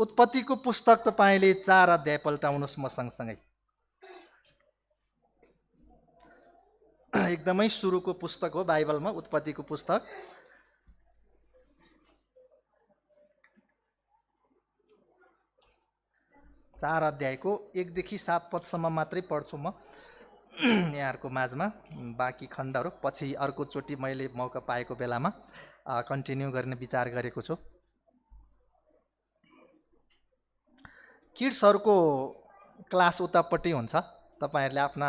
उत्पत्तिको पुस्तक तपाईँले 4 अध्याय पल्टाउनुहोस् म सँगसँगै। एकदमै सुरुको पुस्तक हो बाइबलमा, उत्पत्तिको पुस्तक। चार अध्यायको 1 देखि 7 पदसम्म मात्रै पढ्छु म यहाँहरूको माझमा। बाँकी खण्डहरू पछि अर्कोचोटि मैले मौका पाएको बेलामा कन्टिन्यू गर्ने विचार गरेको छु। किड्सहरूको क्लास उतापट्टि हुन्छ, तपाईँहरूले आफ्ना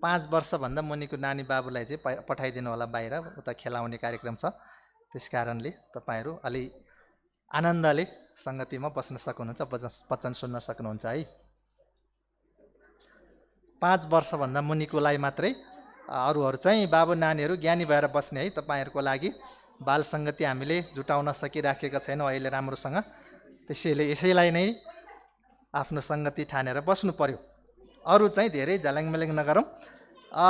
5 वर्षभन्दा मुनिको नानी बाबुलाई चाहिँ पठाइदिनु होला बाहिर, उता खेलाउने कार्यक्रम छ। त्यस कारणले तपाईँहरू अलि आनन्दले सङ्गतिमा बस्न सक्नुहुन्छ, वचन सुन्न सक्नुहुन्छ है। 5 वर्षभन्दा मुनिकोलाई मात्रै, अरूहरू चाहिँ बाबु नानीहरू ज्ञानी भएर बस्ने है। तपाईँहरूको लागि बाल सङ्गति हामीले जुटाउन सकिराखेका छैनौँ अहिले राम्रोसँग, त्यसैले यसैलाई नै आफ्नो सङ्गति ठानेर बस्नु पर्यो। अरू चाहिँ धेरै झल्याङमेल्याङ नगरौँ।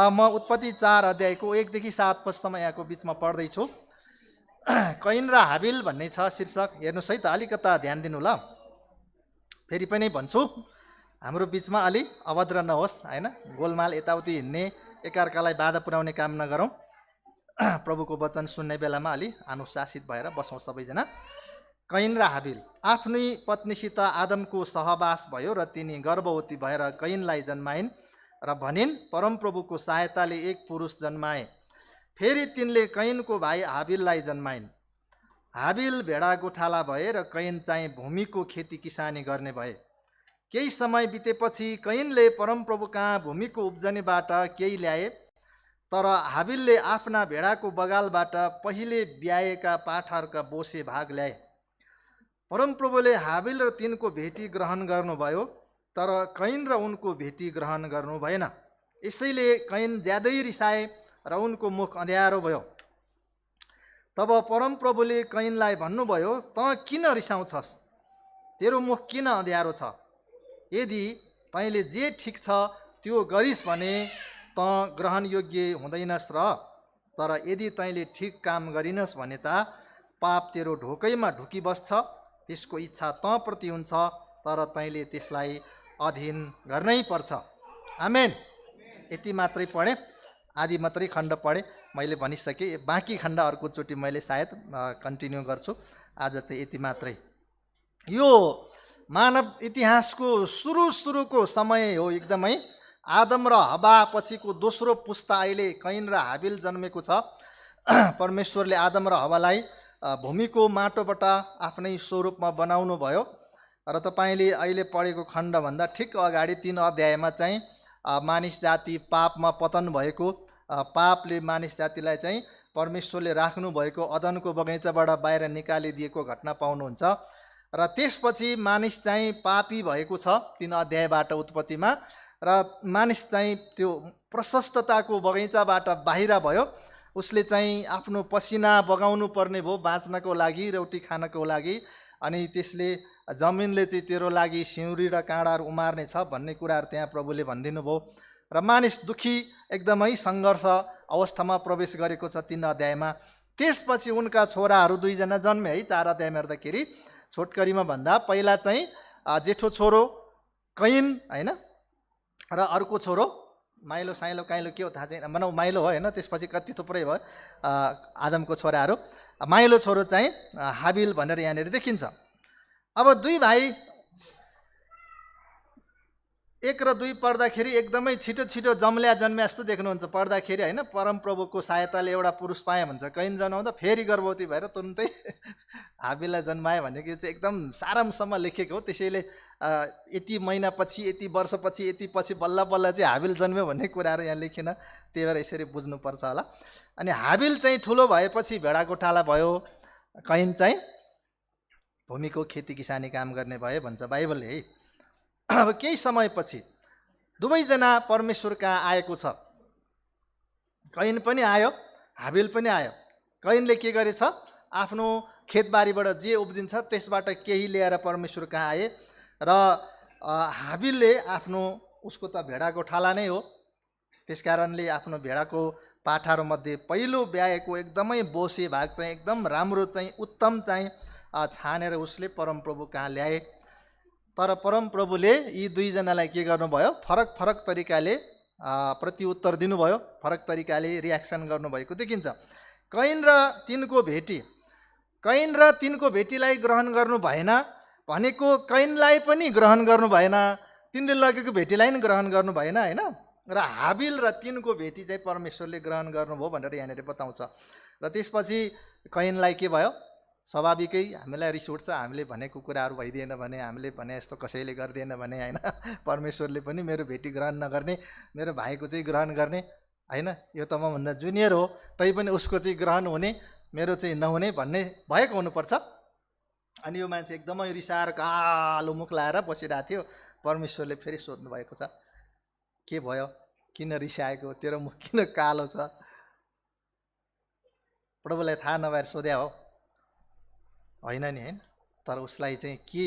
म उत्पत्ति 4 अध्यायको 1 देखि 7 पदसम्म यहाँको बिचमा पढ्दैछु। कैन र हाबिल भन्ने छ शीर्षक। हेर्नुहोस् है त, अलिकता ध्यान दिनु ल। फेरि पनि भन्छु, हाम्रो बिचमा अलि अभद्र नहोस् होइन। गोलमाल यताउति हिँड्ने, एकअर्कालाई बाधा पुर्याउने काम नगरौँ। प्रभुको वचन सुन्ने बेलामा अलि अनुशासित भएर बसौँ सबैजना। कैन र हाबिल। आफ्नै पत्नीसित आदमको सहवास भयो र तिनी गर्भवती भएर कैनलाई जन्माइन् र भनिन्, परमप्रभुको सहायताले एक पुरुष जन्माए। फेरि तिनले कैनको भाइ हाबिललाई जन्माइन्। हाबिल भेडा गोठाला भए र कैन चाहिँ भूमिको खेती किसानी गर्ने भए। केही समय बितेपछि कैनले परमप्रभु कहाँ भूमिको उब्जनीबाट केही ल्याए, तर हाबिलले आफ्ना भेडाको बगालबाट पहिले ब्याएका पाठाहरूका बोसे भाग ल्याए। परमप्रभुले हाबिल र तिनको भेटी ग्रहण गर्नुभयो, तर कैन र उनको भेटी ग्रहण गर्नु भएन। यसैले कैन ज्यादै रिसाए र उनको मुख अँध्यारो भयो। तब परमप्रभुले कैनलाई भन्नुभयो, तँ किन रिसाउँछस्? तेरो मुख किन अँध्यारो छ? यदि तैँले जे ठिक छ त्यो गरिस् भने तँ ग्रहण योग्य हुँदैनस् र, तर यदि तैँले ठिक काम गरिनस् भने त पाप तेरो ढोकैमा ढुकिबस्छ। त्यसको इच्छा तँ प्रति हुन्छ, तर तैँले त्यसलाई अधीन गर्नै पर्छ। आमेन। यति मात्रै पढेँ, आदि मात्रै खण्ड पढेँ। मैले भनिसकेँ, बाँकी खण्ड अर्कोचोटि मैले सायद कन्टिन्यू गर्छु। आज चाहिँ यति मात्रै। यो मानव इतिहासको सुरुको समय हो एकदमै। आदम र हवा पछिको दोस्रो पुस्ता अहिले कैन र हाबिल जन्मेको छ। परमेश्वरले आदम र हवालाई भूमिको माटोबाट आफ्नै स्वरूपमा बनाउनु भयो। र तपाईँले अहिले पढेको खण्डभन्दा ठिक अगाडि 3 अध्यायमा चाहिँ मानिस जाति पापमा पतन भएको, पापले मानिस जातिलाई चाहिँ परमेश्वरले राख्नु भएको अदनको बगैँचाबाट बाहिर निकालिदिएको घटना पाउनुहुन्छ। र त्यसपछि मानिस चाहिँ पापी भएको छ 3 अध्यायबाट उत्पत्तिमा। र मानिस चाहिँ त्यो प्रशस्तताको बगैँचाबाट बाहिर भयो। उसले चाहिँ आफ्नो पसिना बगाउनु पर्ने भयो बाँच्नको लागि, रोटी खानको लागि। अनि त्यसले जमिनले चाहिँ तेरो लागि सिउँरी र काँडाहरू उमार्ने छ भन्ने कुराहरू त्यहाँ प्रभुले भनिदिनु भयो। र मानिस दुखी एकदमै सङ्घर्ष अवस्थामा प्रवेश गरेको छ 3 अध्यायमा। त्यसपछि उनका छोराहरू 2 जना जन्मे है। 4 अध्यायमा हेर्दाखेरि छोटकरीमा भन्दा पहिला चाहिँ जेठो छोरो कैन होइन, र अर्को छोरो माइलो साइलो काइलो के हो थाहा छैन, भनौँ माइलो हो होइन। त्यसपछि कति थुप्रै भयो आदमको छोराहरू। माइलो छोरो चाहिँ हाबिल भनेर यहाँनिर देखिन्छ। अब 2 भाइ 1 र 2 पढ्दाखेरि एकदमै छिटो छिटो जम्ल्या जस्तो देख्नुहुन्छ पढ्दाखेरि होइन। परमप्रभुको सहायताले एउटा पुरुष पाएँ भन्छ, कैन जन्माउँदा फेरि गर्भवती भएर तुरुन्तै हाबिललाई जन्माए भनेको चाहिँ एकदम सारांशमा लेखेको हो। त्यसैले यति महिनापछि, यति वर्षपछि, यति पछि बल्ल बल्ल चाहिँ हाबिल जन्म्यो भन्ने कुराहरू यहाँ लेखेन। त्यही भएर यसरी बुझ्नुपर्छ होला। अनि हाबिल चाहिँ ठुलो भएपछि भेडा गोठाला भयो, कैन चाहिँ भूमिको खेती किसानी काम गर्ने भए भन्छ बाइबलले है। अब केही समयपछि दुवैजना परमेश्वर कहाँ आएको छ। कैन पनि आयो, हाबिल पनि आयो। कैनले के गरेछ? आफ्नो खेतबारीबाट जे उब्जिन्छ त्यसबाट केही ल्याएर परमेश्वर कहाँ आए। र हाबिलले आफ्नो, उसको त भेडा गोठाला नै हो, त्यस कारणले आफ्नो भेडाको पाठाहरूमध्ये पहिलो ब्याएको एकदमै बोसे भाग चाहिँ एकदम राम्रो चाहिँ उत्तम चाहिँ छानेर उसले परमप्रभु कहाँ ल्याए। तर परमप्रभुले यी दुईजनालाई के गर्नुभयो, फरक फरक तरिकाले प्रत्युत्तर दिनुभयो, फरक तरिकाले रियाक्सन गर्नुभएको देखिन्छ। कैन र तिनको भेटीलाई ग्रहण गर्नु भएन भनेको कैनलाई पनि ग्रहण गर्नु भएन, तिनले लगेको भेटीलाई पनि ग्रहण गर्नु भएन होइन। र हाबिल र तिनको भेटी चाहिँ परमेश्वरले ग्रहण गर्नुभयो भनेर यहाँनिर बताउँछ। र त्यसपछि कैनलाई के भयो, स्वाभाविकै हामीलाई रिस उठ्छ, हामीले भनेको कुराहरू भइदिएन भने, हामीले भने जस्तो कसैले गरिदिएन भने होइन, परमेश्वरले पनि मेरो भेटी ग्रहण नगर्ने, मेरो भाइको चाहिँ ग्रहण गर्ने होइन, यो त मभन्दा जुनियर हो तैपनि उसको चाहिँ ग्रहण हुने मेरो चाहिँ नहुने भन्ने भएको हुनुपर्छ। अनि यो मान्छे एकदमै रिसाएर कालो मुख लाएर बसिरहेको थियो। परमेश्वरले फेरि सोध्नु भएको छ, के भयो, किन रिसाएको, तेरो मुख किन कालो छ? प्रभुलाई थाहा नभएर सोध्या हो होइन नि होइन। तर उसलाई चाहिँ के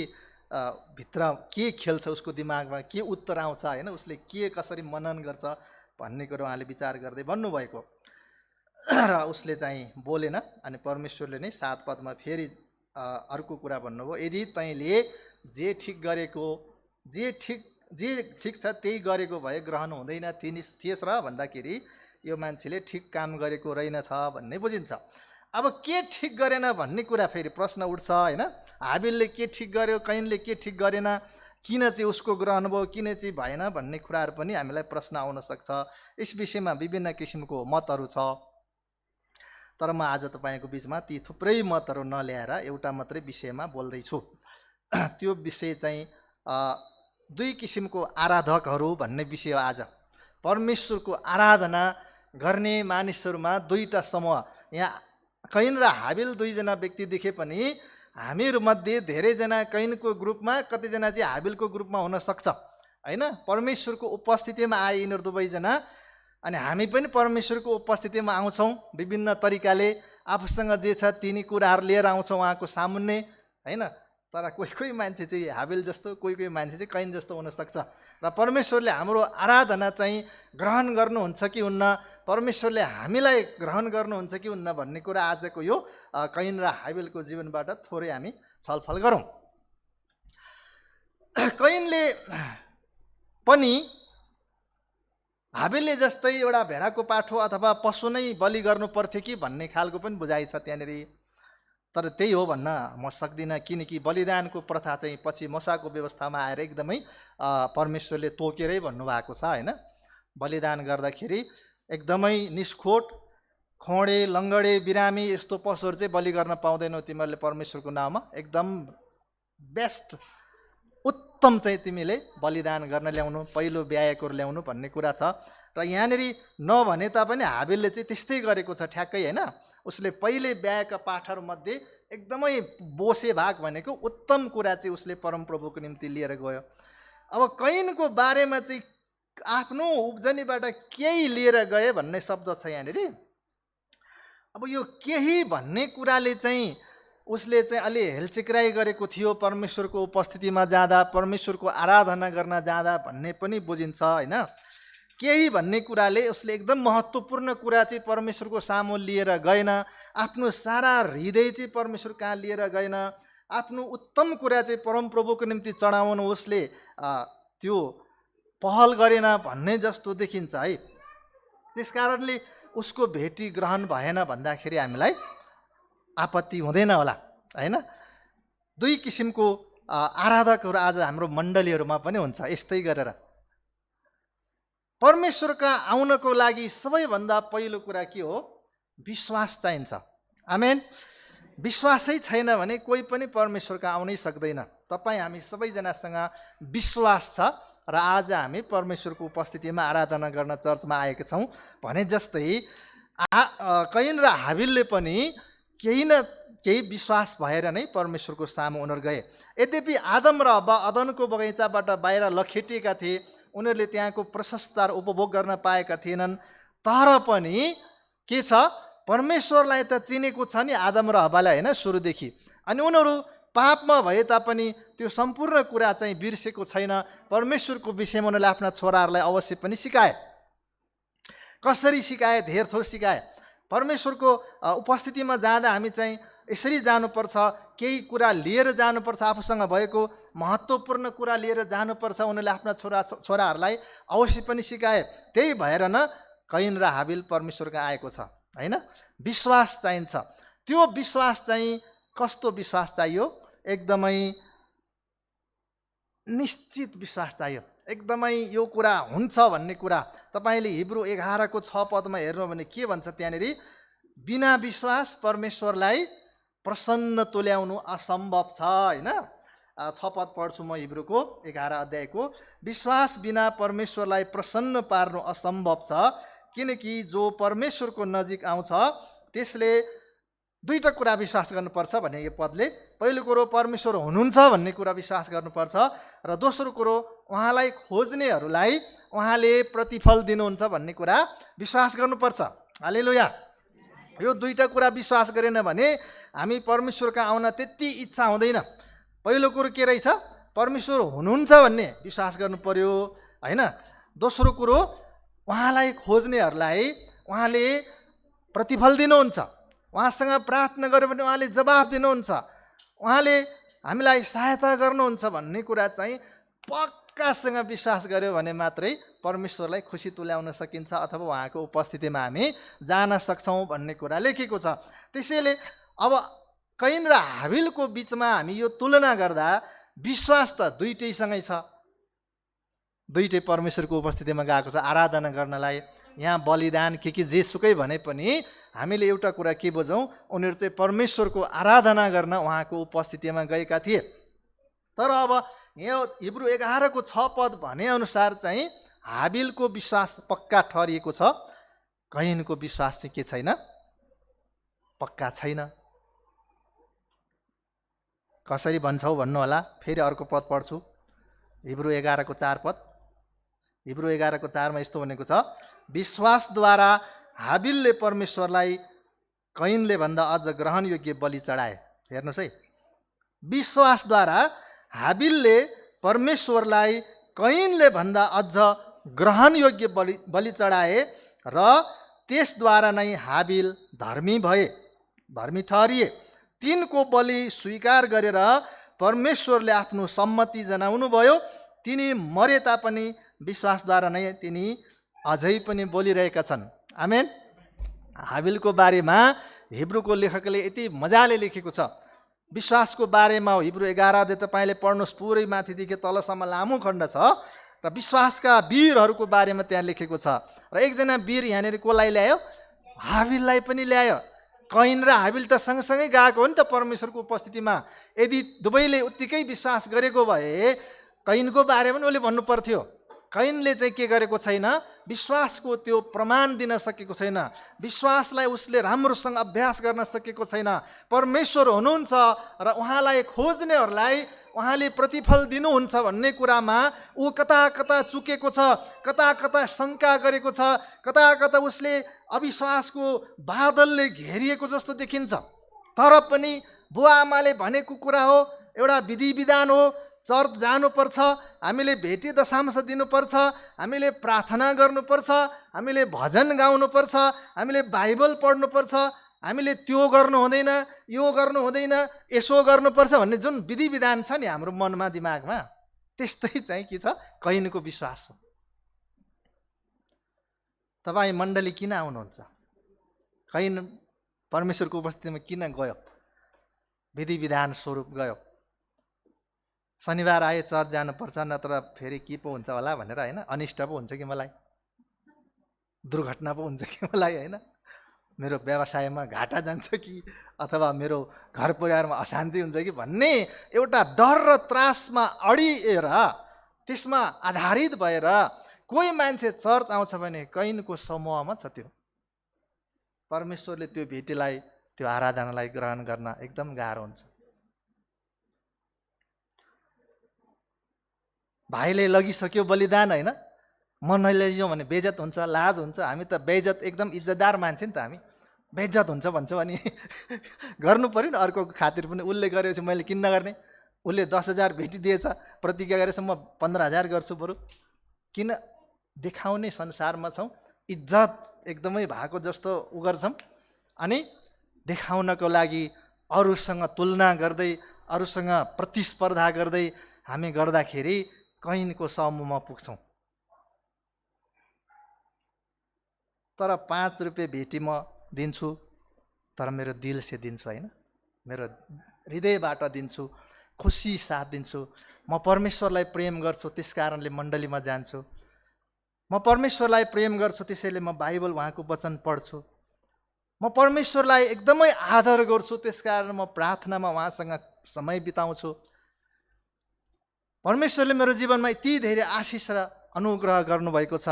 भित्र के खेल्छ उसको दिमागमा, के उत्तर आउँछ होइन, उसले के कसरी मनन गर्छ भन्ने कुरो उहाँले विचार गर्दै भन्नुभएको। र उसले चाहिँ बोलेन। अनि परमेश्वरले नै 7 पदमा फेरि अर्को कुरा भन्नुभयो, यदि तैँले जे ठिक छ त्यही गरेको भए ग्रहण हुँदैन थिएस र भन्दाखेरि यो मान्छेले ठिक काम गरेको रहेनछ भन्ने बुझिन्छ। अब के ठिक गरेन भन्ने कुरा फेरि प्रश्न उठ्छ होइन। हाबिलले के ठिक गर्यो, कैनले के ठिक गरेन, किन चाहिँ उसको ग्रहण भयो, किन चाहिँ भएन भन्ने कुराहरू पनि हामीलाई प्रश्न आउन सक्छ। यस विषयमा विभिन्न किसिमको मतहरू छ। तर म आज तपाईँको बिचमा ती थुप्रै मतहरू नल्याएर एउटा मात्रै विषयमा बोल्दैछु। त्यो विषय चाहिँ 2 किसिमको आराधकहरू भन्ने विषय हो। आज परमेश्वरको आराधना गर्ने मानिसहरूमा 2टा समूह, यहाँ कैन र हाबिल 2जना व्यक्ति देखे पनि हामीहरूमध्ये धेरैजना कैनको ग्रुपमा, कतिजना चाहिँ हाबिलको ग्रुपमा हुन सक्छ होइन। परमेश्वरको उपस्थितिमा आए यिनीहरू दुवैजना, अनि हामी पनि परमेश्वरको उपस्थितिमा आउँछौँ विभिन्न तरिकाले, आफूसँग जे छ तिनी कुराहरू लिएर आउँछौँ उहाँको सामुन्ने होइन। तर कोही मान्छे चाहिँ हाबिल जस्तो, कोही मान्छे चाहिँ कैन जस्तो हुनसक्छ। र परमेश्वरले हाम्रो आराधना चाहिँ ग्रहण गर्नुहुन्छ कि हुन्न, परमेश्वरले हामीलाई ग्रहण गर्नुहुन्छ कि हुन्न भन्ने कुरा आजको यो कैन र हाबिलको जीवनबाट थोरै हामी छलफल गरौँ। कैनले पनि हाबिलले जस्तै एउटा भेडाको पाठो अथवा पशु नै बलि गर्नु पर्थ्यो कि भन्ने खालको पनि बुझाइ छ त्यहाँनिर। तर त्यही हो भन्न म सक्दिनँ, किनकि बलिदानको प्रथा चाहिँ पछि मोसाको व्यवस्थामा आएर एकदमै परमेश्वरले तोकेरै भन्नुभएको छ होइन। बलिदान गर्दाखेरि एकदमै निष्खोट, खोडे, लङ्गडे, बिरामी यस्तो पशुहरू चाहिँ बलि गर्न पाउँदैनौ तिमीहरूले परमेश्वरको नाममा। एकदम बेस्ट, उत्तम चाहिँ तिमीले बलिदान गर्न ल्याउनु, पहिलो ब्याएको ल्याउनु भन्ने कुरा छ। र यहाँनिर नभने तापनि हाबिलले चाहिँ त्यस्तै गरेको छ ठ्याक्कै होइन। उसले पहिले ब्याएका पाठहरूमध्ये एकदमै बोसे भाग भनेको उत्तम कुरा चाहिँ उसले परमप्रभुको निम्ति लिएर गयो। अब कैनको बारेमा चाहिँ आफ्नो उब्जनीबाट केही लिएर गए भन्ने शब्द छ यहाँनिर। अब यो केही भन्ने कुराले चाहिँ उसले चाहिँ अलि हेलचिक्राइ गरेको थियो परमेश्वरको उपस्थितिमा जाँदा, परमेश्वरको आराधना गर्न जाँदा भन्ने पनि बुझिन्छ होइन। केही भन्ने कुराले उसले एकदम महत्त्वपूर्ण कुरा चाहिँ परमेश्वरको सामु लिएर गएन, आफ्नो सारा हृदय चाहिँ परमेश्वर कहाँ लिएर गएन, आफ्नो उत्तम कुरा चाहिँ परमप्रभुको निम्ति चढाउनु उसले त्यो पहल गरेन भन्ने जस्तो देखिन्छ है। त्यस कारणले उसको भेटी ग्रहण भएन भन्दाखेरि हामीलाई आपत्ति हुँदैन होला होइन। 2 किसिमको आराधकहरू आज हाम्रो मण्डलीहरूमा पनि हुन्छ। यस्तै गरेर परमेश्वरका आउनको लागि सबैभन्दा पहिलो कुरा के हो, विश्वास चाहिन्छ। आमेन। विश्वासै छैन भने कोही पनि परमेश्वरका आउनै सक्दैन। तपाईँ हामी सबैजनासँग विश्वास छ र आज हामी परमेश्वरको उपस्थितिमा आराधना गर्न चर्चमा आएका छौँ भने जस्तै कैन र हाबिलले पनि केही न केही विश्वास भएर नै परमेश्वरको सामु उनीहरू गए। यद्यपि आदम र हव्वा अदनको बगैँचाबाट बाहिर लखेटिएका थिए, उनीहरूले त्यहाँको प्रशस्त उपभोग गर्न पाएका थिएनन्। तर पनि के छ, परमेश्वरलाई त चिनेको छ नि आदम र हव्वालाई होइन सुरुदेखि। अनि उनीहरू पापमा भए तापनि त्यो सम्पूर्ण कुरा चाहिँ बिर्सेको छैन। परमेश्वरको विषयमा उनीहरूले आफ्ना छोराहरूलाई अवश्य पनि सिकाए। कसरी सिकाए? धेर थोर सिकाए। परमेश्वरको उपस्थितिमा जाँदा हामी चाहिँ यसरी जानुपर्छ, केही कुरा लिएर जानुपर्छ, आफूसँग भएको महत्त्वपूर्ण कुरा लिएर जानुपर्छ। उनीहरूले आफ्ना छोराहरूलाई अवश्य पनि सिकाए। त्यही भएर न कैन र हाबिल परमेश्वरको आएको छ, होइन? विश्वास चाहिन्छ। त्यो विश्वास चाहिँ कस्तो विश्वास चाहियो? एकदमै निश्चित विश्वास चाहियो। एकदमै यो कुरा हुन्छ भन्ने कुरा। तपाईँले हिब्रू 11:6 हेर्नु भने के भन्छ त्यहाँनिर? बिना विश्वास परमेश्वरलाई प्रसन्न तुल्याउनु असम्भव छ, होइन? 6 पढ्छु म हिब्रूको 11 विश्वास बिना परमेश्वरलाई प्रसन्न पार्नु असम्भव छ, किनकि जो परमेश्वरको नजिक आउँछ त्यसले दुईटा कुरा विश्वास गर्नुपर्छ भने यो पदले। पहिलो कुरो परमेश्वर हुनुहुन्छ भन्ने कुरा विश्वास गर्नुपर्छ, र दोस्रो कुरो उहाँलाई खोज्नेहरूलाई उहाँले प्रतिफल दिनुहुन्छ भन्ने कुरा विश्वास गर्नुपर्छ। हालेलुया। यो दुईटा कुरा विश्वास गरेन भने हामी परमेश्वरका आउन त्यति इच्छा हुँदैन। पहिलो कुरो के रहेछ? परमेश्वर हुनुहुन्छ भन्ने विश्वास गर्नु पर्यो, होइन? दोस्रो कुरो उहाँलाई खोज्नेहरूलाई उहाँले प्रतिफल दिनुहुन्छ। उहाँसँग प्रार्थना गऱ्यो भने उहाँले जवाफ दिनुहुन्छ, उहाँले हामीलाई सहायता गर्नुहुन्छ भन्ने कुरा चाहिँ पक्कासँग विश्वास गर्यो भने मात्रै परमेश्वरलाई खुसी तुल्याउन सकिन्छ, अथवा उहाँको उपस्थितिमा हामी जान सक्छौँ भन्ने कुरा लेखेको छ। त्यसैले अब कैन र हाबिलको बिचमा हामी यो तुलना गर्दा विश्वास त दुइटैसँगै छ। दुइटै परमेश्वरको उपस्थितिमा गएको छ आराधना गर्नलाई। यहाँ बलिदान के जेसुकै भने पनि हामीले एउटा कुरा के बुझौँ? उनीहरू चाहिँ परमेश्वरको आराधना गर्न उहाँको उपस्थितिमा गएका थिए। तर अब यो हिब्रू 11:6 भने अनुसार चाहिँ हाबिलको विश्वास पक्का ठहरिएको छ, कैनको विश्वास चाहिँ के छैन? पक्का छैन। कसरी भन्छौ भन्नु होला? फेरि अर्को पद पढ्छु, हिब्रू 11:4। हिब्रू 11:4 यस्तो भनेको छ, विश्वासद्वारा हाबिलले परमेश्वरलाई कैनले भन्दा अझ ग्रहणयोग्य बलि चढाए। हेर्नुहोस् है, विश्वासद्वारा हाबिलले परमेश्वरलाई कैनले भन्दा अझ ग्रहणयोग्य बलि चढाए र त्यसद्वारा नै हाबिल धर्मी भए, धर्मी ठहरिए। तिनको बलि स्वीकार गरेर परमेश्वरले आफ्नो सम्मति जनाउनु भयो। तिनी मरे तापनि विश्वासद्वारा नै तिनी अझै पनि बोलिरहेका छन्। आमेन। हाबिलको बारेमा हिब्रूको लेखकले यति मजाले लेखेको छ। विश्वासको बारेमा हो हिब्रू 11 तपाईँले पढ्नुहोस्, पुरै माथिदेखि तलसम्म लामो खण्ड छ र विश्वासका वीरहरूको बारेमा त्यहाँ लेखेको छ। र एकजना वीर यहाँनिर कसलाई ल्यायो? हाबिललाई पनि ल्यायो। कैन र हाबिल त सँगसँगै गएको हो नि त परमेश्वरको उपस्थितिमा। यदि दुवैले उत्तिकै विश्वास गरेको भए कैनको बारेमा पनि उसले भन्नु पर्थ्यो। कैनले चाहिँ के गरेको छैन? विश्वासको त्यो प्रमाण दिन सकेको छैन। विश्वासलाई उसले राम्रोसँग अभ्यास गर्न सकेको छैन। परमेश्वर हुनुहुन्छ र उहाँलाई खोज्नेहरूलाई उहाँले प्रतिफल दिनुहुन्छ भन्ने कुरामा ऊ कता कता चुकेको छ, कता कता शङ्का गरेको छ, कता कता उसले अविश्वासको बादलले घेरिएको जस्तो देखिन्छ। तर पनि बुवा आमाले भनेको कुरा हो, एउटा विधि विधान हो, चर्च जानुपर्छ, हामीले भेटी दशांश दिनुपर्छ, हामीले प्रार्थना गर्नुपर्छ, हामीले भजन गाउनुपर्छ, हामीले बाइबल पढ्नुपर्छ, हामीले त्यो गर्नु हुँदैन, यो गर्नु हुँदैन, यसो गर्नुपर्छ भन्ने जुन विधि विधान छ नि हाम्रो मनमा दिमागमा, त्यस्तै चाहिँ के छ? कैनको विश्वास हो। तपाईँ मण्डली किन आउनुहुन्छ? कैन परमेश्वरको उपस्थितिमा किन गयो? विधि विधान स्वरूप गयो। शनिबार आयो चर्च जानुपर्छ, नत्र फेरि के पो हुन्छ होला भनेर, होइन? अनिष्ट पो हुन्छ कि मलाई, दुर्घटना पो हुन्छ कि मलाई, होइन? मेरो व्यवसायमा घाटा जान्छ कि अथवा मेरो घर परिवारमा अशान्ति हुन्छ कि भन्ने एउटा डर र त्रासमा अडिएर त्यसमा आधारित भएर कोही मान्छे चर्च आउँछ भने कैनको समूहमा छ त्यो। परमेश्वरले त्यो भेटीलाई, त्यो आराधनालाई ग्रहण गर्न एकदम गाह्रो हुन्छ। भाइले लगिसक्यो बलिदान, होइन? म नलैजाउँ भने बेइज्जत हुन्छ, लाज हुन्छ। हामी त बेइज्जत एकदम इज्जतदार मान्छे नि त, हामी बेइज्जत हुन्छ भन्छौँ अनि गर्नु पऱ्यो नि अर्को खातिर पनि। उसले गरेपछि मैले किन नगर्ने? उसले 10,000 भेटिदिएछ, प्रतिज्ञा गरेछ, म 15,000 गर्छु बरु। किन देखाउने संसारमा छौँ, इज्जत एकदमै भएको जस्तो उ गर्छौँ, अनि देखाउनको लागि अरूसँग तुलना गर्दै, अरूसँग प्रतिस्पर्धा गर्दै हामी गर्दाखेरि कैनको समूहमा पुग्छौँ। तर 5 रुपियाँ भेटी म दिन्छु, तर मेरो दिल से दिन्छु होइन, मेरो हृदयबाट दिन्छु, खुसी साथ दिन्छु। म परमेश्वरलाई प्रेम गर्छु, त्यस कारणले मण्डलीमा जान्छु। म परमेश्वरलाई प्रेम गर्छु, त्यसैले म बाइबल उहाँको वचन पढ्छु। म परमेश्वरलाई एकदमै आदर गर्छु, त्यसकारण म प्रार्थनामा उहाँसँग समय बिताउँछु। परमेश्वरले मेरो जीवनमा यति धेरै आशिष र अनुग्रह गर्नुभएको छ,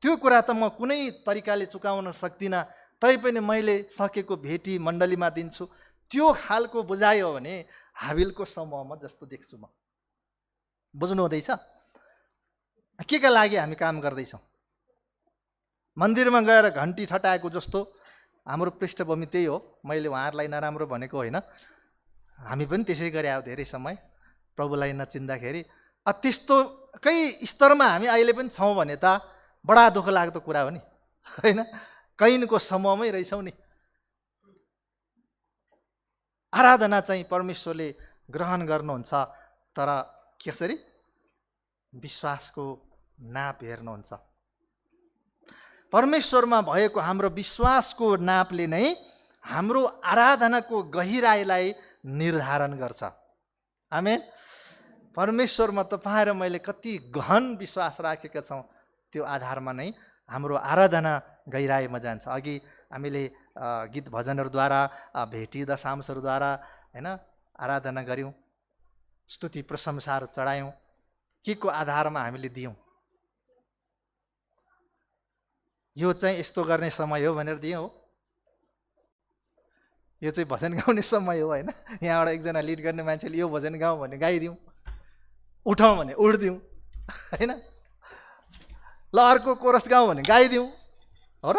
त्यो कुरा त म कुनै तरिकाले चुकाउन सक्दिनँ, तैपनि मैले सकेको भेटी मण्डलीमा दिन्छु। त्यो खालको बुझाइ हो भने हाबिलको समूहमा जस्तो देख्छु म। बुझ्नु हुँदैछ? के का लागि हामी काम गर्दैछौँ? मन्दिरमा गएर घन्टी ठटाएको जस्तो हाम्रो पृष्ठभूमि त्यही हो। मैले उहाँहरूलाई नराम्रो भनेको होइन, हामी पनि त्यसै गरे आयो धेरै समय प्रभुलाई नचिन्दाखेरि। त्यस्तोकै स्तरमा हामी अहिले पनि छौँ भने त बडा दुःख लाग्दो कुरा हो नि, होइन? कैनको समूहमै रहेछौँ नि। आराधना चाहिँ परमेश्वरले ग्रहण गर्नुहुन्छ, तर कसरी? विश्वासको नाप हेर्नुहुन्छ। परमेश्वरमा भएको हाम्रो विश्वासको नापले नै हाम्रो आराधनाको गहिराइलाई निर्धारण गर्छ। आमेन। परमेश्वरमा तपाईँ र मैले कति गहन विश्वास राखेका छौँ, त्यो आधारमा नै हाम्रो आराधना गहिराइमा जान्छ। अघि हामीले गीत भजनहरूद्वारा, भेटी दशांशहरूद्वारा होइन आराधना गऱ्यौँ, स्तुति प्रशंसाहरू चढायौँ। के को आधारमा हामीले दियौँ? यो चाहिँ यस्तो गर्ने समय हो भनेर दियौँ हो? यो चाहिँ भजन गाउने समय हो होइन? यहाँबाट एकजना लिड गर्ने मान्छेले यो भजन गाउँ भने गाइदिउँ, उठाउँ भने उठ्दिउँ होइन? ल अर्को कोरस गाउँ भने गाइदिउँ, हो र?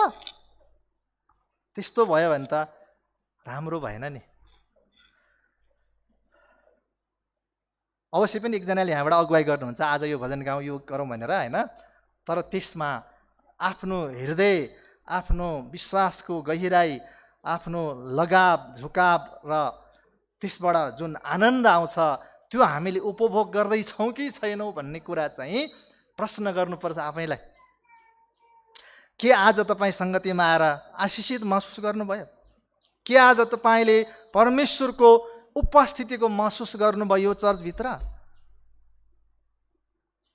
त्यस्तो भयो भने त राम्रो भएन नि। अवश्य पनि एकजनाले यहाँबाट अगुवाई गर्नुहुन्छ, आज यो भजन गाउँ, यो गरौँ भनेर होइन? तर त्यसमा आफ्नो हृदय, आफ्नो विश्वासको गहिराई, आफ्नो लगाव झुकाव र त्यसबाट जुन आनन्द आउँछ त्यो हामीले उपभोग गर्दैछौँ कि छैनौँ भन्ने कुरा चाहिँ प्रश्न गर्नुपर्छ आफैलाई। के आज तपाईँ सङ्गतिमा आएर आशिषित महसुस गर्नुभयो? के आज तपाईँले परमेश्वरको उपस्थितिको महसुस गर्नुभयो यो चर्चभित्र?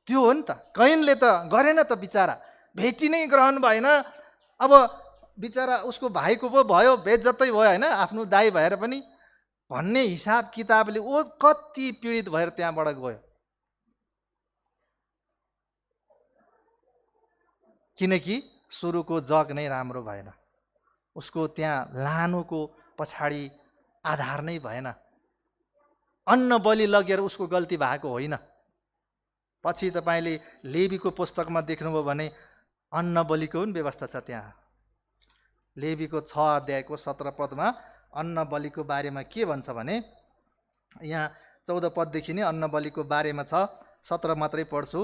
त्यो हो नि त। कैनले त गरेन त बिचारा, भेटी नै ग्रहण भएन। अब बिचारा उसको भाइको पो भयो, बेइज्जतै भयो होइन, आफ्नो दाइ भएर पनि भन्ने हिसाब किताबले ओ कति पीडित भएर त्यहाँबाट गयो। किनकि सुरुको जग नै राम्रो भएन, उसको त्यहाँ लानुको पछाडि आधार नै भएन। अन्न बलि लगेर उसको गल्ती भएको होइन। पछि तपाईँले लेवीको पुस्तकमा देख्नुभयो भने अन्न बलिको पनि व्यवस्था छ त्यहाँ। लेवीको 6 अध्यायको 17 पदमा अन्न बलिको बारेमा के भन्छ भने, यहाँ 14 पददेखि नै अन्न बलिको बारेमा छ, 17 मात्रै पढ्छु।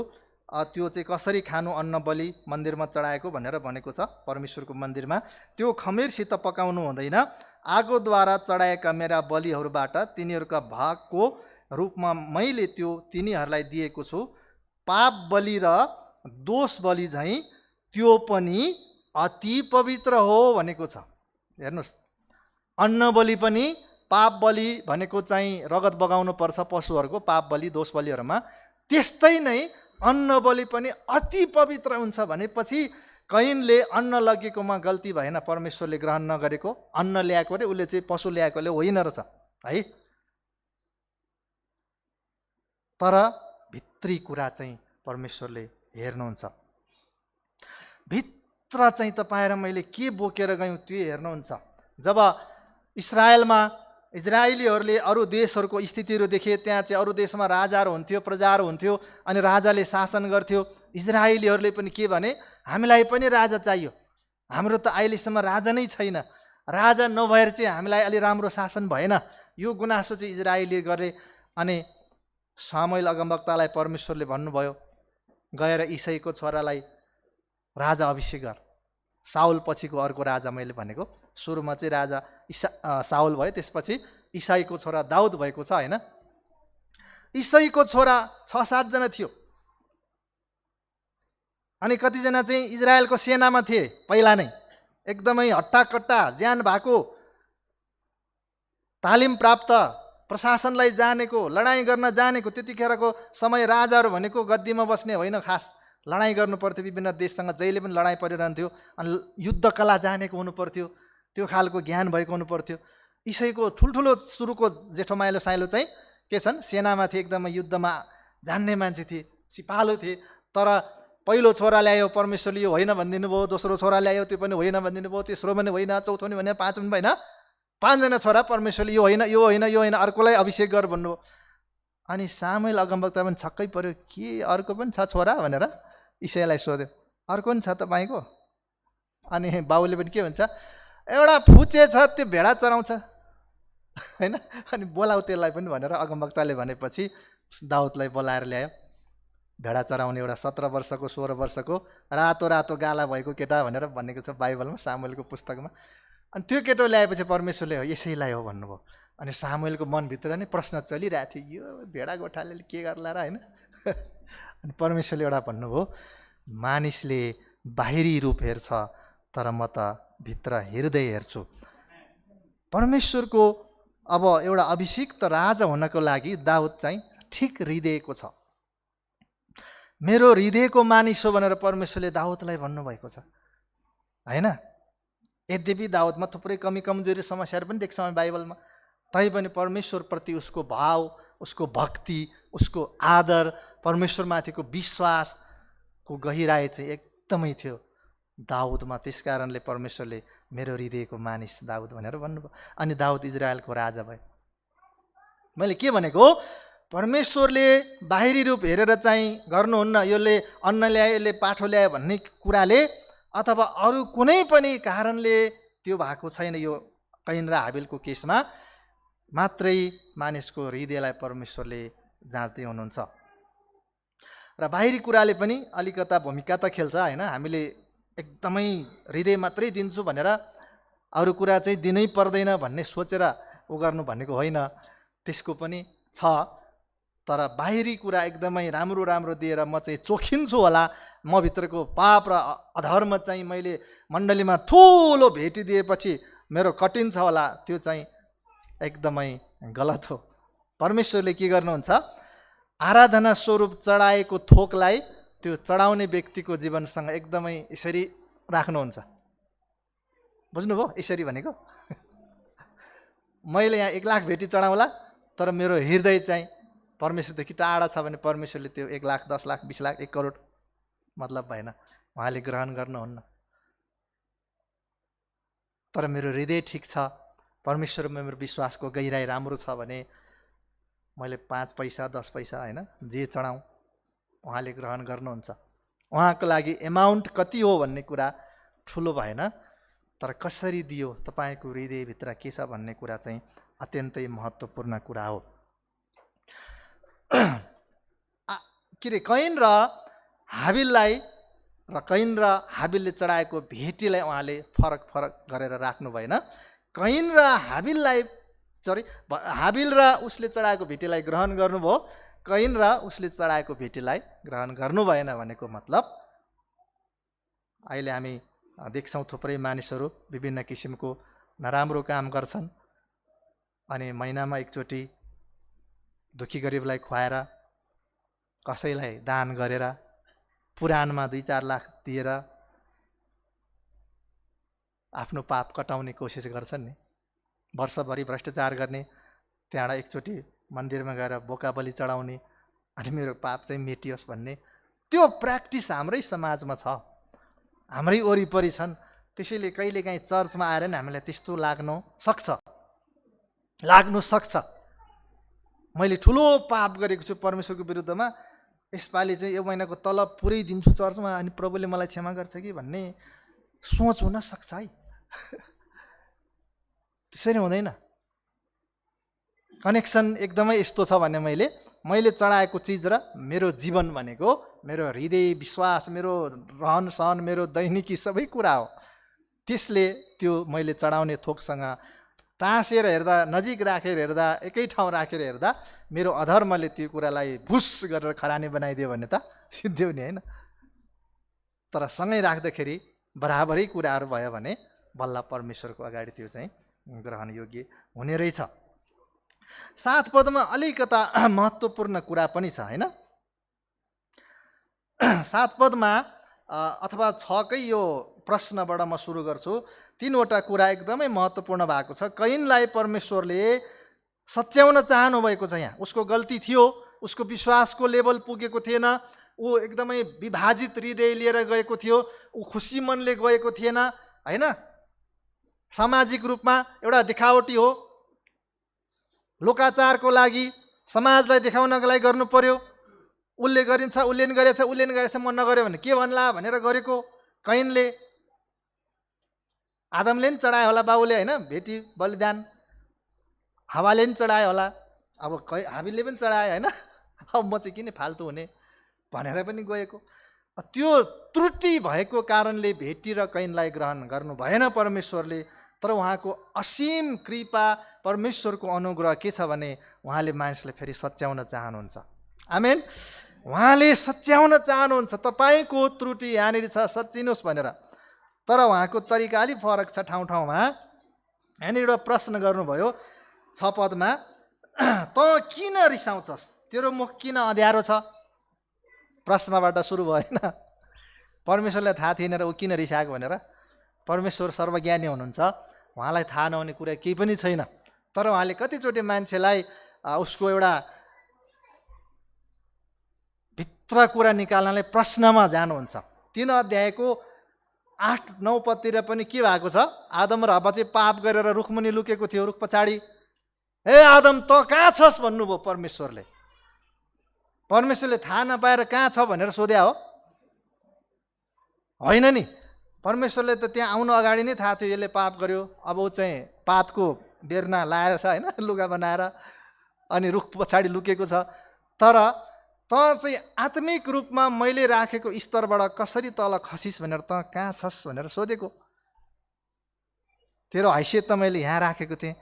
त्यो चाहिँ कसरी खानु अन्न बलि मन्दिरमा चढाएको भनेर भनेको छ। परमेश्वरको मन्दिरमा त्यो खमीरसित पकाउनु हुँदैन, आगोद्वारा चढाएका मेरा बलिहरूबाट तिनीहरूका भागको रूपमा मैले त्यो तिनीहरूलाई दिएको छु। पाप बलि र दोष बलि झैँ त्यो पनि अति पवित्र हो भनेको छ। हेर्नुहोस्, अन्न बलि पनि पाप बलि भनेको चाहिँ रगत बगाउनु पर्छ पशुहरूको पाप बलि दोष बलिहरूमा, त्यस्तै नै अन्न बलि पनि अति पवित्र हुन्छ भनेपछि कैनले अन्न लगेकोमा गल्ती भएन, परमेश्वरले ग्रहण नगरेको अन्न ल्याएको रे, उसले चाहिँ पशु ल्याएकोले होइन रहेछ है। तर भित्री कुरा चाहिँ परमेश्वरले हेर्नुहुन्छ। भित्र चाहिँ तपाईँ र मैले के बोकेर गयौँ त्यो हेर्नुहुन्छ। जब इजरायलीहरूले अरू देशहरूको स्थितिहरू देखे, त्यहाँ चाहिँ अरू देशमा राजाहरू हुन्थ्यो, प्रजाहरू हुन्थ्यो, अनि राजाले शासन गर्थ्यो। इजरायलीहरूले पनि के भने, हामीलाई पनि राजा चाहियो, हाम्रो त अहिलेसम्म राजा नै छैन, राजा नभएर चाहिँ हामीलाई अलि राम्रो शासन भएन। यो गुनासो चाहिँ इजरायलीले गरे। अनि सामुएल अगमवक्तालाई परमेश्वरले भन्नुभयो, गएर इसाईको छोरालाई राजा अभिषेक गर। साउल पछिको अर्को राजा मैले भनेको, सुरुमा चाहिँ राजा साउल भयो, त्यसपछि इसाईको छोरा दाउद भएको छ होइन। इसाईको छोरा 6-7 जना थियो अनि कतिजना चाहिँ इजरायलको सेनामा थिए पहिला नै, एकदमै हट्टाकट्टा ज्यान भएको, तालिम प्राप्त, प्रशासनलाई जानेको, लडाइँ गर्न जानेको। त्यतिखेरको समय राजाहरू भनेको गद्दीमा बस्ने होइन, खास लडाइँ गर्नु पर्थ्यो, विभिन्न देशसँग जहिले पनि लडाइँ परिरहन्थ्यो अनि युद्ध कला जानेको हुनु पर्थ्यो, त्यो खालको ज्ञान भएको हुनु पर्थ्यो। इसाईको ठुल्ठुलो सुरुको जेठो माइलो साइलो चाहिँ के छन्, सेनामा थिए, एकदमै युद्धमा जान्ने मान्छे थिए, सिपालु थिए। तर पहिलो छोरा ल्यायो परमेश्वरले यो होइन भनिदिनु भयो, दोस्रो छोरा ल्यायो त्यो पनि होइन भनिदिनु भयो, तेस्रो पनि होइन, चौथो पनि भने, पाँचौँ पनि होइन, 5 जना छोरा परमेश्वरले यो होइन यो होइन यो होइन अर्कोलाई अभिषेक गर भन्नुभयो। अनि सामुएल अगमवक्ता पनि छक्कै पर्यो, के अर्को पनि छ छोरा भनेर इसाईलाई सोध्यो, अर्को पनि छ तपाईँको? अनि बाउले पनि के भन्छ, एउटा फुचे छ त्यो भेडा चराउँछ होइन, अनि बोलाऊ त्यसलाई पनि भनेर अगमवक्ताले भनेपछि दाउदलाई बोलाएर ल्यायो। भेडा चराउने एउटा 17 वर्षको 16 वर्षको रातो रातो गाला भएको केटा भनेर भनेको छ बाइबलमा, सामुएलको पुस्तकमा। अनि त्यो केटो ल्याएपछि परमेश्वरले यसैलाई हो भन्नुभयो। अनि सामुएलको मनभित्र नै प्रश्न चलिरहेको थियो, यो भेडा गोठाले के गर्ला र होइन। अनि परमेश्वरले एउटा भन्नुभयो, मानिसले बाहिरी रूप हेर्छ तर म त भित्र हृदय हेर्छु। परमेश्वरको अब एउटा अभिषिक्त राजा हुनको लागि दाउद चाहिँ ठिक हृदयको छ, मेरो हृदयको मानिस हो भनेर परमेश्वरले दाउदलाई भन्नुभएको छ होइन। यद्यपि दाउदमा थुप्रै कमी कमजोरी समस्याहरू पनि देख्छौँ हामी बाइबलमा, तैपनि परमेश्वरप्रति उसको भाव, उसको भक्ति, उसको आदर, परमेश्वरमाथिको विश्वासको गहिराई चाहिँ एकदमै थियो दाउदमा। त्यस कारणले परमेश्वरले मेरो हृदयको मानिस दाउद भनेर भन्नुभयो। अनि दाउद इजरायलको राजा भयो। मैले के भनेको, परमेश्वरले बाहिरी रूप हेरेर चाहिँ गर्नुहुन्न, यसले अन्न ल्यायो यसले पाठो ल्यायो भन्ने कुराले अथवा अरू कुनै पनि कारणले त्यो भएको छैन। यो कैन र हाबिलको केसमा मात्रै मानिसको हृदयलाई परमेश्वरले जाँच्दै हुनुहुन्छ। र बाहिरी कुराले पनि अलिकता भूमिका त खेल्छ होइन। हामीले एकदमै हृदय मात्रै दिन्छु भनेर अरू कुरा चाहिँ दिनै पर्दैन भन्ने सोचेर उ गर्नु भनेको होइन, त्यसको पनि छ। तर बाहिरी कुरा एकदमै राम्रो राम्रो दिएर म चाहिँ चोखिन्छु होला, म भित्रको पाप र अधर्म चाहिँ मैले मण्डलीमा ठुलो भेटिदिएपछि मेरो कठिन छ होला, त्यो चाहिँ एकदमै गलत हो। परमेश्वरले के गर्नुहुन्छ, आराधना स्वरूप चढाएको थोकलाई त्यो चढाउने व्यक्तिको जीवनसँग एकदमै यसरी राख्नुहुन्छ। बुझ्नुभयो यसरी भनेको? मैले यहाँ 1 लाख भेटी चढाउँला तर मेरो हृदय चाहिँ परमेश्वरदेखि टाढा छ भने परमेश्वरले त्यो 1 लाख 10 लाख 20 लाख 1 करोड मतलब भएन, उहाँले ग्रहण गर्नुहुन्न। तर मेरो हृदय ठिक छ, परमेश्वरमा मेरो विश्वासको गहिराई राम्रो छ भने मैले 5 पैसा 10 पैसा होइन जे चढाउँ उहाँले ग्रहण गर्नुहुन्छ। उहाँको लागि एमाउन्ट कति हो भन्ने कुरा ठुलो भएन, तर कसरी दियो, तपाईँको हृदयभित्र के छ भन्ने कुरा चाहिँ अत्यन्तै महत्त्वपूर्ण कुरा हो। के अरे कैन र हाबिलले चढाएको भेटीलाई उहाँले फरक फरक गरेर राख्नु भएन। कैन र हाबिल र उसले चढाएको भेटीलाई ग्रहण गर्नुभयो, कैन र उसले चढाएको भेटीलाई ग्रहण गर्नु भएन भनेको मतलब अहिले हामी देख्छौँ थुप्रै मानिसहरू विभिन्न किसिमको नराम्रो काम गर्छन् अनि महिनामा एकचोटि दुखी गरिबलाई खुवाएर, कसैलाई दान गरेर, पुराणमा 2-4 लाख दिएर आफ्नो पाप कटाउने कोसिस गर्छन् नि। वर्षभरि भ्रष्टाचार गर्ने, त्यहाँबाट एकचोटि मन्दिरमा गएर बोका बलि चढाउने अनि मेरो पाप चाहिँ मेटियोस् भन्ने त्यो प्र्याक्टिस हाम्रै समाजमा छ, हाम्रै वरिपरि छन्। त्यसैले कहिलेकाहीँ चर्चमा आएर नि हामीलाई त्यस्तो लाग्नु सक्छ। मैले ठुलो पाप गरेको छु परमेश्वरको विरुद्धमा, यसपालि चाहिँ यो महिनाको तलब पुरै दिन्छु चर्चमा अनि प्रभुले मलाई क्षमा गर्छ कि भन्ने सोच हुन सक्छ है। त्यसरी हुँदैन। कनेक्सन एकदमै यस्तो छ भने मैले चढाएको चिज र मेरो जीवन भनेको मेरो हृदय, विश्वास, मेरो रहन सहन, मेरो दैनिकी सबै कुरा हो। त्यसले त्यो मैले चढाउने थोकसँग टाँसेर हेर्दा, नजिक राखेर हेर्दा, एकै ठाउँ राखेर हेर्दा मेरो अधर्मले त्यो कुरालाई भुस गरेर खरानी बनाइदियो भने त सिद्धियो नि, होइन? तर सँगै राख्दाखेरि बराबरै कुराहरू भयो भने बल्ल परमेश्वरको अगाडि त्यो चाहिँ ग्रहणयोग्य हुने रहेछ। 7 पदमा अलिकता महत्त्वपूर्ण कुरा पनि छ, होइन? 7 पदमा अथवा 6कै यो प्रश्नबाट म सुरु गर्छु। 3वटा कुरा एकदमै महत्त्वपूर्ण भएको छ। कैनलाई परमेश्वरले सच्याउन चाहनु भएको छ। यहाँ उसको गल्ती थियो, उसको विश्वासको लेभल पुगेको थिएन, ऊ एकदमै विभाजित हृदय लिएर गएको थियो, ऊ खुसी मनले गएको थिएन, होइन? सामाजिक रूपमा एउटा देखावटी हो, लोकाचारको लागि, समाजलाई देखाउनको लागि गर्नु पर्यो। उसले गरिन्छ, उसले नि गरेछ, उसले नि गरेछ, म नगर्यो भने के भन्ला भनेर गरेको कैनले। आदमले नि चढायो होला बाबुले, होइन? भेटी बलिदान। हावाले नि चढायो होला, अब हाबिलले पनि चढायो, होइन? अब म चाहिँ किन फाल्तु हुने भनेर पनि गएको। त्यो त्रुटि भएको कारणले भेटी र कैनलाई ग्रहण गर्नु भएन परमेश्वरले। तर उहाँको असीम कृपा, परमेश्वरको अनुग्रह के छ भने उहाँले मानिसलाई फेरि सच्याउन चाहनुहुन्छ। आमेन। उहाँले सच्याउन चाहनुहुन्छ। तपाईँको त्रुटि यहाँनिर छ, सच्चिनुहोस् भनेर। तर उहाँको तरिका अलिक फरक छ ठाउँ ठाउँमा। यहाँनिर एउटा प्रश्न गर्नुभयो 6 पदमा, त किन रिसाउँछस्? तेरो मुख किन अँध्यारो छ? प्रश्नबाट सुरु भएन। परमेश्वरलाई थाहा थिएन र ऊ किन रिसाएको भनेर? परमेश्वर सर्वज्ञानी हुनुहुन्छ, उहाँलाई थाहा नहुने कुरा केही पनि छैन। तर उहाँले कतिचोटि मान्छेलाई उसको एउटा भित्र कुरा निकाल्नलाई प्रश्नमा जानुहुन्छ। 3 अध्यायको 8-9 पदतिर पनि के भएको छ? आदम र हव्वा चाहिँ पाप गरेर रुखमुनि लुकेको थियो, रुख पछाडि। हे आदम, त कहाँ छस् भन्नुभयो परमेश्वरले। परमेश्वरले थाहा नपाएर कहाँ छ भनेर सोध्या हो? होइन नि। परमेश्वरले त त्यहाँ आउनु अगाडि नै थाहा थियो यसले पाप गर्यो, अब ऊ चाहिँ पातको बेर्ना लाएर छ, होइन? लुगा बनाएर, अनि रुख पछाडि लुकेको छ। तर त चाहिँ आत्मिक रूपमा मैले राखेको स्तरबाट कसरी तल खसिस् भनेर त कहाँ छस् भनेर सोधेको। तेरो हैसियत त मैले यहाँ राखेको थिएँ,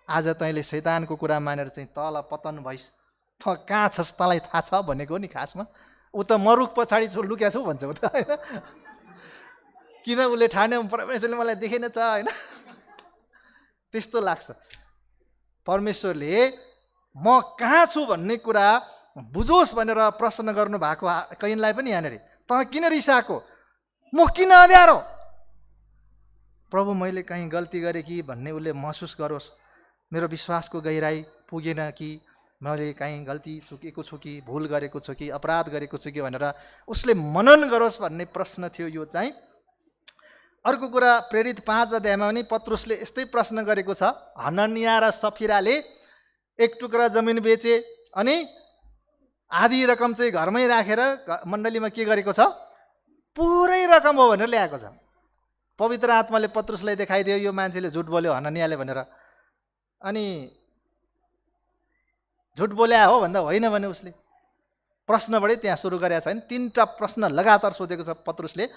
आज तैँले शैतानको कुरा मानेर चाहिँ तल पतन भइस्, त कहाँ छस् तँलाई थाहा छ भनेको नि खासमा। ऊ त म रुख पछाडि लुक्या छु भन्छ ऊ त, होइन? किन उसले ठान्यो परमेश्वरले मलाई देखेन छ, होइन? त्यस्तो लाग्छ। परमेश्वरले म कहाँ छु भन्ने कुरा बुझोस् भनेर प्रश्न गर्नु भएको कैनलाई पनि यहाँनिर। त किन रिसाएको? मुख किन अँध्यारो? प्रभु मैले कहीँ गल्ती गरेँ कि भन्ने उसले महसुस गरोस्। मेरो विश्वासको गहिराई पुगेन कि, मैले कहीँ गल्ती चुकेको छु कि, भुल गरेको छु कि, अपराध गरेको छु कि भनेर उसले मनन गरोस् भन्ने प्रश्न थियो यो चाहिँ। अर्को कुरा, प्रेरित 5 अध्यायमा पनि पत्रुसले यस्तै प्रश्न गरेको छ। हननिया र सफिराले एक टुक्रा जमिन बेचे अनि आधी रकम चाहिँ घरमै राखेर मण्डलीमा के गरेको छ? पुरै रकम हो भनेर ल्याएको छ। पवित्र आत्माले पत्रुसलाई देखाइदियो यो मान्छेले झुट बोल्यो हननियाले भनेर। अनि झुट बोल्या हो भन्दा होइन भने उसले प्रश्नबाटै त्यहाँ सुरु गरेका छैन। 3टा प्रश्न लगातार सोधेको छ पत्रुसले।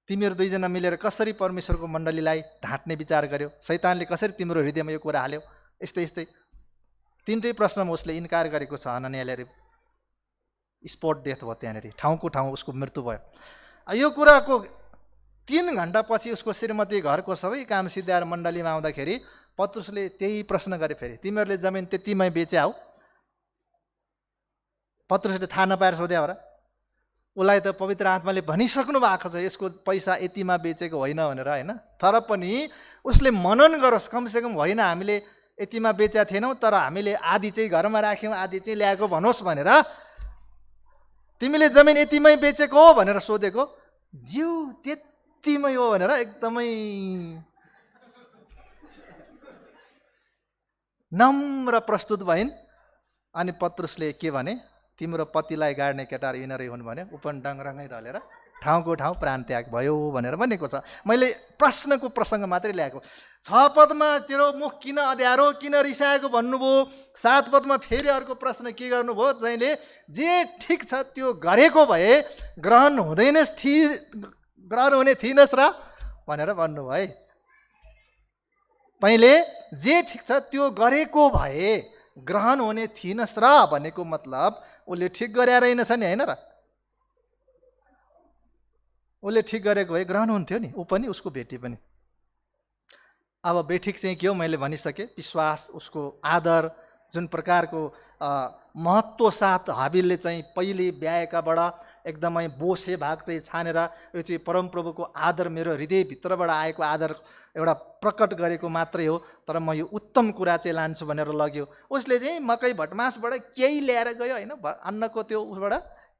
तिमीहरू दुईजना मिलेर कसरी परमेश्वरको मण्डलीलाई ढाँट्ने विचार गर्यो? शैतानले कसरी तिम्रो हृदयमा यो कुरा हाल्यो? यस्तै यस्तै 3टै प्रश्नमा उसले इन्कार गरेको छ। हननियाले स्पट डेथ भयो, त्यहाँनिर ठाउँको ठाउँ उसको मृत्यु भयो। यो कुराको 3 घण्टापछि उसको श्रीमती घरको सबै काम सिद्ध्याएर मण्डलीमा आउँदाखेरि पत्रुसले त्यही प्रश्न गरे फेरि, तिमीहरूले जमिन त्यतिमै बेच्या हो? पत्रुसले थाहा नपाएर सोध्या हो र? उसलाई त पवित्र आत्माले भनिसक्नु भएको छ यसको पैसा यतिमा बेचेको होइन भनेर, होइन? तर पनि उसले मनन गरोस्, कमसेकम होइन हामीले यतिमा बेचेका थिएनौँ, तर हामीले आधी चाहिँ घरमा राख्यौँ, आधी चाहिँ ल्याएको भनोस् भनेर। तिमीले जमिन यतिमै बेचेको हो भनेर सोधेको। जिउ त्यतिमै हो भनेर एकदमै नम्र प्रस्तुत भइन्। अनि पत्रुसले के भने, तिम्रो पतिलाई गाड्ने केटाहरू यिनीहरू हुन् भने ऊ पनि डङरङै ढलेर ठाउँको ठाउँ प्राण त्याग भयो भनेर भनेको छ। मैले प्रश्नको प्रसङ्ग मात्रै ल्याएको। 6 पदमा तेरो मुख किन अँध्यारो, किन रिसाएको भन्नुभयो। 7 पदमा फेरि अर्को प्रश्न के गर्नुभयो? जैले जे ठिक छ त्यो गरेको भए ग्रहण हुने थिइनस् र भनेर भन्नुभयो है। तैँले जे ठिक छ त्यो गरेको भए ग्रहण हुने थिइनस् र भनेको मतलब उसले ठिक गरे रहेनछ नि, होइन र? उसले ठिक गरेको भए ग्रहण हुन्थ्यो नि, ऊ पनि उसको बेटी पनि। अब बेठिक चाहिँ के हो मैले भनिसकेँ, विश्वास, उसको आदर, जुन प्रकारको महत्त्व साथ हाबिलले चाहिँ पहिले ब्याएकाबाट एकदमै बोसे भाग चाहिँ छानेर यो चाहिँ परमप्रभुको आदर, मेरो हृदयभित्रबाट आएको आदर एउटा प्रकट गरेको मात्रै हो, तर म यो उत्तम कुरा चाहिँ लान्छु भनेर लग्यो। उसले चाहिँ मकै भटमासबाट केही ल्याएर गयो, होइन, अन्नको त्यो उसबाट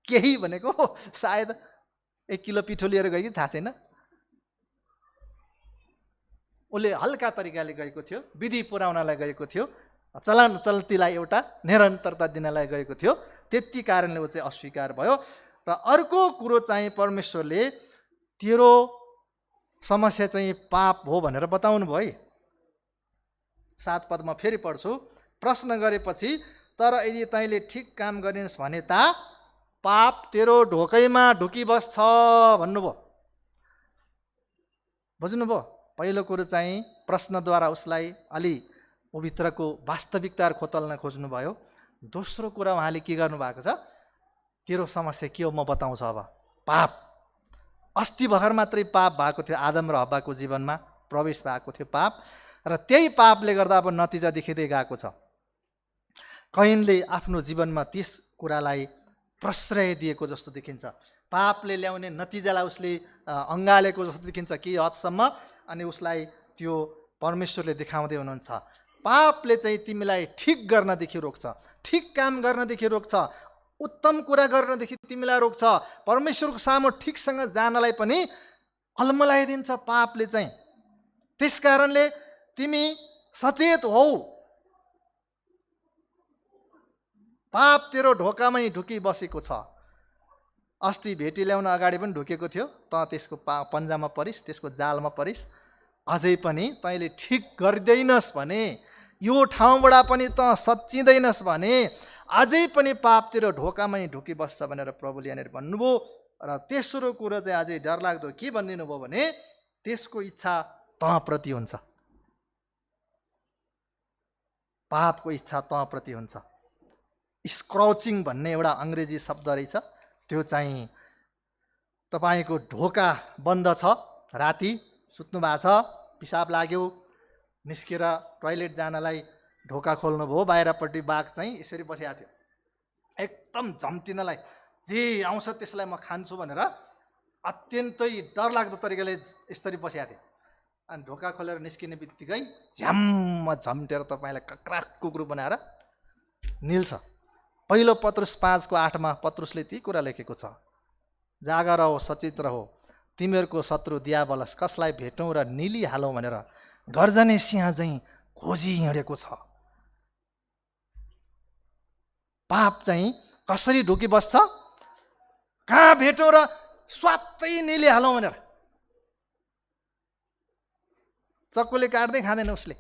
केही भनेको सायद 1 किलो पिठो लिएर गयो कि थाहा छैन। उसले हल्का तरिकाले गएको थियो, विधि पुर्याउनलाई गएको थियो, चलन चल्तीलाई एउटा निरन्तरता दिनलाई गएको थियो, त्यति कारणले ऊ चाहिँ अस्वीकार भयो। र अर्को कुरो चाहिँ परमेश्वरले तेरो समस्या चाहिँ पाप हो भनेर बताउनु भयो है। 7 पदमा फेरि पढ्छु, प्रश्न गरेपछि तर यदि तैँले ठिक काम गरिस् भने ता पाप तेरो ढोकैमा ढुकिबस्छ भन्नुभयो। बुझ्नुभयो? पहिलो कुरो चाहिँ प्रश्नद्वारा उसलाई अलि ऊभित्रको वास्तविकताहरू खोतल्न खोज्नुभयो। दोस्रो कुरा उहाँले के गर्नुभएको छ, तेरो समस्या के हो म बताउँछु। अब पाप अस्ति भर्खर मात्रै पाप भएको थियो, आदम र हव्वाको जीवनमा प्रवेश भएको थियो पाप, र त्यही पापले गर्दा अब नतिजा देखिँदै गएको छ। कैनले आफ्नो जीवनमा त्यस कुरालाई प्रश्रय दिएको जस्तो देखिन्छ, पापले ल्याउने नतिजालाई उसले अँगालेको जस्तो देखिन्छ केही हदसम्म। अनि उसलाई त्यो परमेश्वरले देखाउँदै हुनुहुन्छ, पापले चाहिँ तिमीलाई ठिक गर्नदेखि रोक्छ, ठिक काम गर्नदेखि रोक्छ, उत्तम कुरा गर्नदेखि तिमीलाई रोक्छ, परमेश्वरको सामु ठिकसँग जानलाई पनि अल्मलाइदिन्छ पापले चाहिँ। त्यस कारणले तिमी सचेत हौ, पाप तेरो ढोकामै ढुकी बसेको छ। अस्ति भेटी ल्याउन अगाडि पनि ढुकेको थियो, त त्यसको पन्जामा परिस्, त्यसको जालमा परिस्। अझै पनि तैँले ठिक गर्दैनस् भने, यो ठाउँबाट पनि त सच्चिँदैनस् भने अझै पनि पाप तेरो ढोकामै ढुकी बस्छ भनेर प्रभुले यहाँनिर भन्नुभयो। र तेस्रो कुरो चाहिँ अझै डरलाग्दो के भनिदिनु भयो भने त्यसको इच्छा तँप्रति हुन्छ, पापको इच्छा तँप्रति हुन्छ। स्क्रौचिङ भन्ने एउटा अङ्ग्रेजी शब्द रहेछ, त्यो चाहिँ तपाईँको ढोका बन्द छ, राति सुत्नु भएको छ, पिसाब लाग्यो, निस्केर टोइलेट जानलाई ढोका खोल्नुभयो, बाहिरपट्टि बाघ चाहिँ यसरी बसिएको थियो, एकदम झम्टिनलाई, जे आउँछ त्यसलाई म खान्छु भनेर अत्यन्तै डरलाग्दो तरिकाले यसरी बसिएको थियो। अनि ढोका खोलेर निस्किने बित्तिकै झ्याम्म झम्टेर तपाईँलाई कक्राक कुकुर बनाएर निल्छ। पहिलो पत्रुस 5:8 पत्रुसले ती कुरा लेखेको छ, जागा रहो, सचेत रहो, तिमीहरूको शत्रु दियाबलस कसलाई भेटौँ र निलिहालौँ भनेर गर्जने सिंह चाहिँ खोजी हिँडेको छ। पाप चाहिँ कसरी ढुकी बस्छ, कहाँ भेटौँ र स्वात्तै निलिहालौँ भनेर। चक्कुले काट्दै खाँदैन उसले,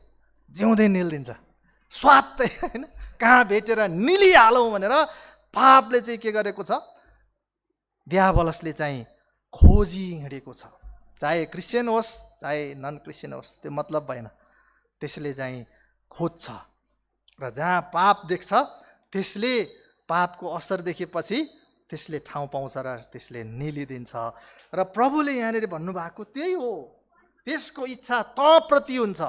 जिउँदै निलिदिन्छ स्वात्तै, होइन, कहाँ भेटेर निलिहालौँ भनेर पापले चाहिँ के गरेको छ, दियाबलसले चाहिँ खोजी हिँडेको छ। चाहे क्रिस्चियन होस् चाहे नन क्रिस्चियन होस्, त्यो मतलब भएन, त्यसले चाहिँ खोज्छ। र जहाँ पाप देख्छ त्यसले पापको असर देखेपछि त्यसले ठाउँ पाउँछ र त्यसले निलिदिन्छ। र प्रभुले यहाँनिर भन्नुभएको त्यही हो, त्यसको इच्छा तँप्रति हुन्छ।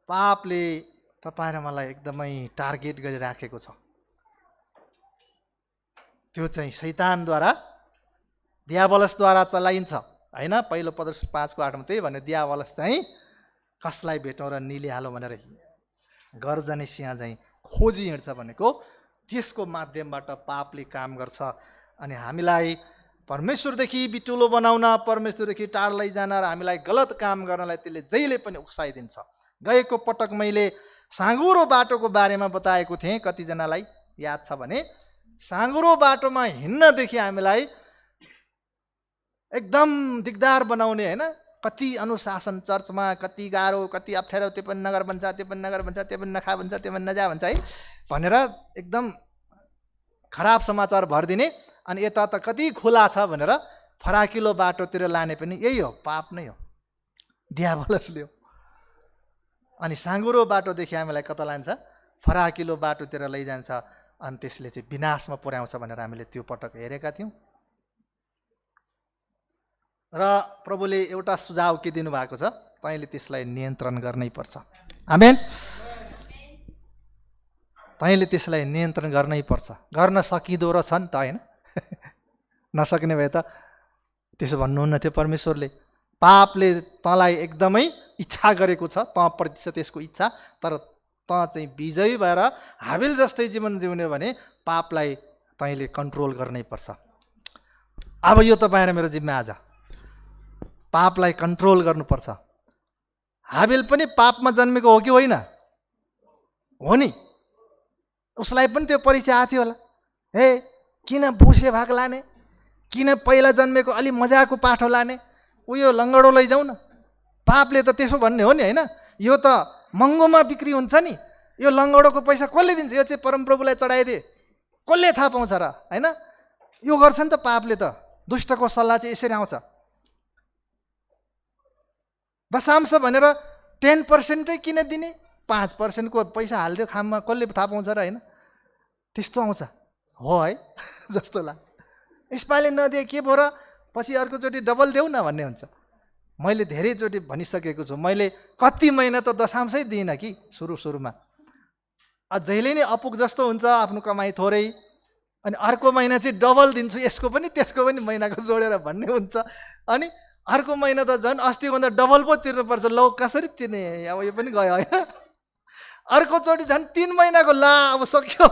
पापले तपाईँ र मलाई एकदमै टार्गेट गरिराखेको छ। त्यो चाहिँ शैतानद्वारा, दियाबलसद्वारा चलाइन्छ, होइन। पहिलो पत्रुस 5:8 त्यही भन्यो, दियाबलस चाहिँ कसलाई भेटौँ र निलिहालौँ भनेर गर्जने सिंह चाहिँ खोजी हिँड्छ भनेको त्यसको माध्यमबाट पापले काम गर्छ। अनि हामीलाई परमेश्वरदेखि बिटुलो बनाउन, परमेश्वरदेखि टाढा लैजान र हामीलाई गलत काम गर्नलाई त्यसले जहिले पनि उक्साइदिन्छ। गएको पटक मैले साँघुरो बाटोको बारेमा बताएको थिएँ, कतिजनालाई याद छ भने साँघुरो बाटोमा हिँड्नदेखि हामीलाई एकदम दिगदार बनाउने, होइन, कति अनुशासन चर्चमा, कति गाह्रो, कति अप्ठ्यारो, त्यो पनि नगर भन्छ, त्यो पनि नगर भन्छ, त्यो पनि नखा भन्छ, त्यो पनि नजा भन्छ, है भनेर एकदम खराब समाचार भरिदिने। अनि यता त कति खुला छ भनेर फराकिलो बाटोतिर लाने पनि यही हो, पाप नै हो। दियाबलसले हो। अनि साँघुरो बाटोदेखि हामीलाई कता लान्छ? फराकिलो बाटोतिर लैजान्छ अनि त्यसले चाहिँ विनाशमा पुर्याउँछ भनेर हामीले त्यो पटक हेरेका थियौँ। र प्रभुले एउटा सुझाव के दिनुभएको छ? तैँले त्यसलाई नियन्त्रण गर्नै पर्छ। आमेन। तैँले त्यसलाई नियन्त्रण गर्नै पर्छ। गर्न सकिँदो र छ नि त, होइन? नसक्ने भए त त्यसो भन्नुहुन्न थियो परमेश्वरले। पापले तँलाई एकदमै इच्छा गरेको छ, तँप्रति छ त्यसको इच्छा, तर तँ चाहिँ विजयी भएर हाबिल जस्तै जीवन जिउने भने पापलाई तैँले कन्ट्रोल गर्नै पर्छ। अब यो तपाईँ र मेरो जिम्मा आज पापलाई कन्ट्रोल गर्नुपर्छ। हाबिल पनि पापमा जन्मेको हो कि होइन? हो नि। उसलाई पनि त्यो परिचय आएको थियो होला, हे किन बोसे भाग लाने, किन पहिला जन्मेको अलि मजाको पाठो लाने, उयो लङ्गडो लैजाउँ न। पापले त त्यसो भन्ने हो नि, होइन? यो त महँगोमा बिक्री हुन्छ नि, यो लङ्गडोको पैसा कसले दिन्छ? यो चाहिँ परमप्रभुलाई चढाइदिए कसले थाहा पाउँछ र, होइन? यो गर्छ नि त पापले त। दुष्टको सल्लाह चाहिँ यसरी आउँछ। दशांश भनेर 10% किन दिने? 5% को पैसा हालिदियो खाममा, कसले थाहा पाउँछ र, होइन? त्यस्तो आउँछ हो है जस्तो लाग्छ। यसपालि नदिए के भयो र, पछि अर्कोचोटि डबल देऊ न भन्ने हुन्छ। मैले धेरैचोटि भनिसकेको छु, मैले कति महिना त दशांशै दिइनँ कि सुरुमा। जहिले नै अपुग जस्तो हुन्छ, आफ्नो कमाइ थोरै, अनि अर्को महिना चाहिँ डबल दिन्छु, यसको पनि त्यसको पनि महिनाको जोडेर भन्ने हुन्छ। अनि अर्को महिना त झन् अस्तिभन्दा डबल पो तिर्नुपर्छ। लौ कसरी तिर्ने, अब यो पनि गयो, होइन? अर्कोचोटि झन् 3 महिनाको, ला अब सक्यो।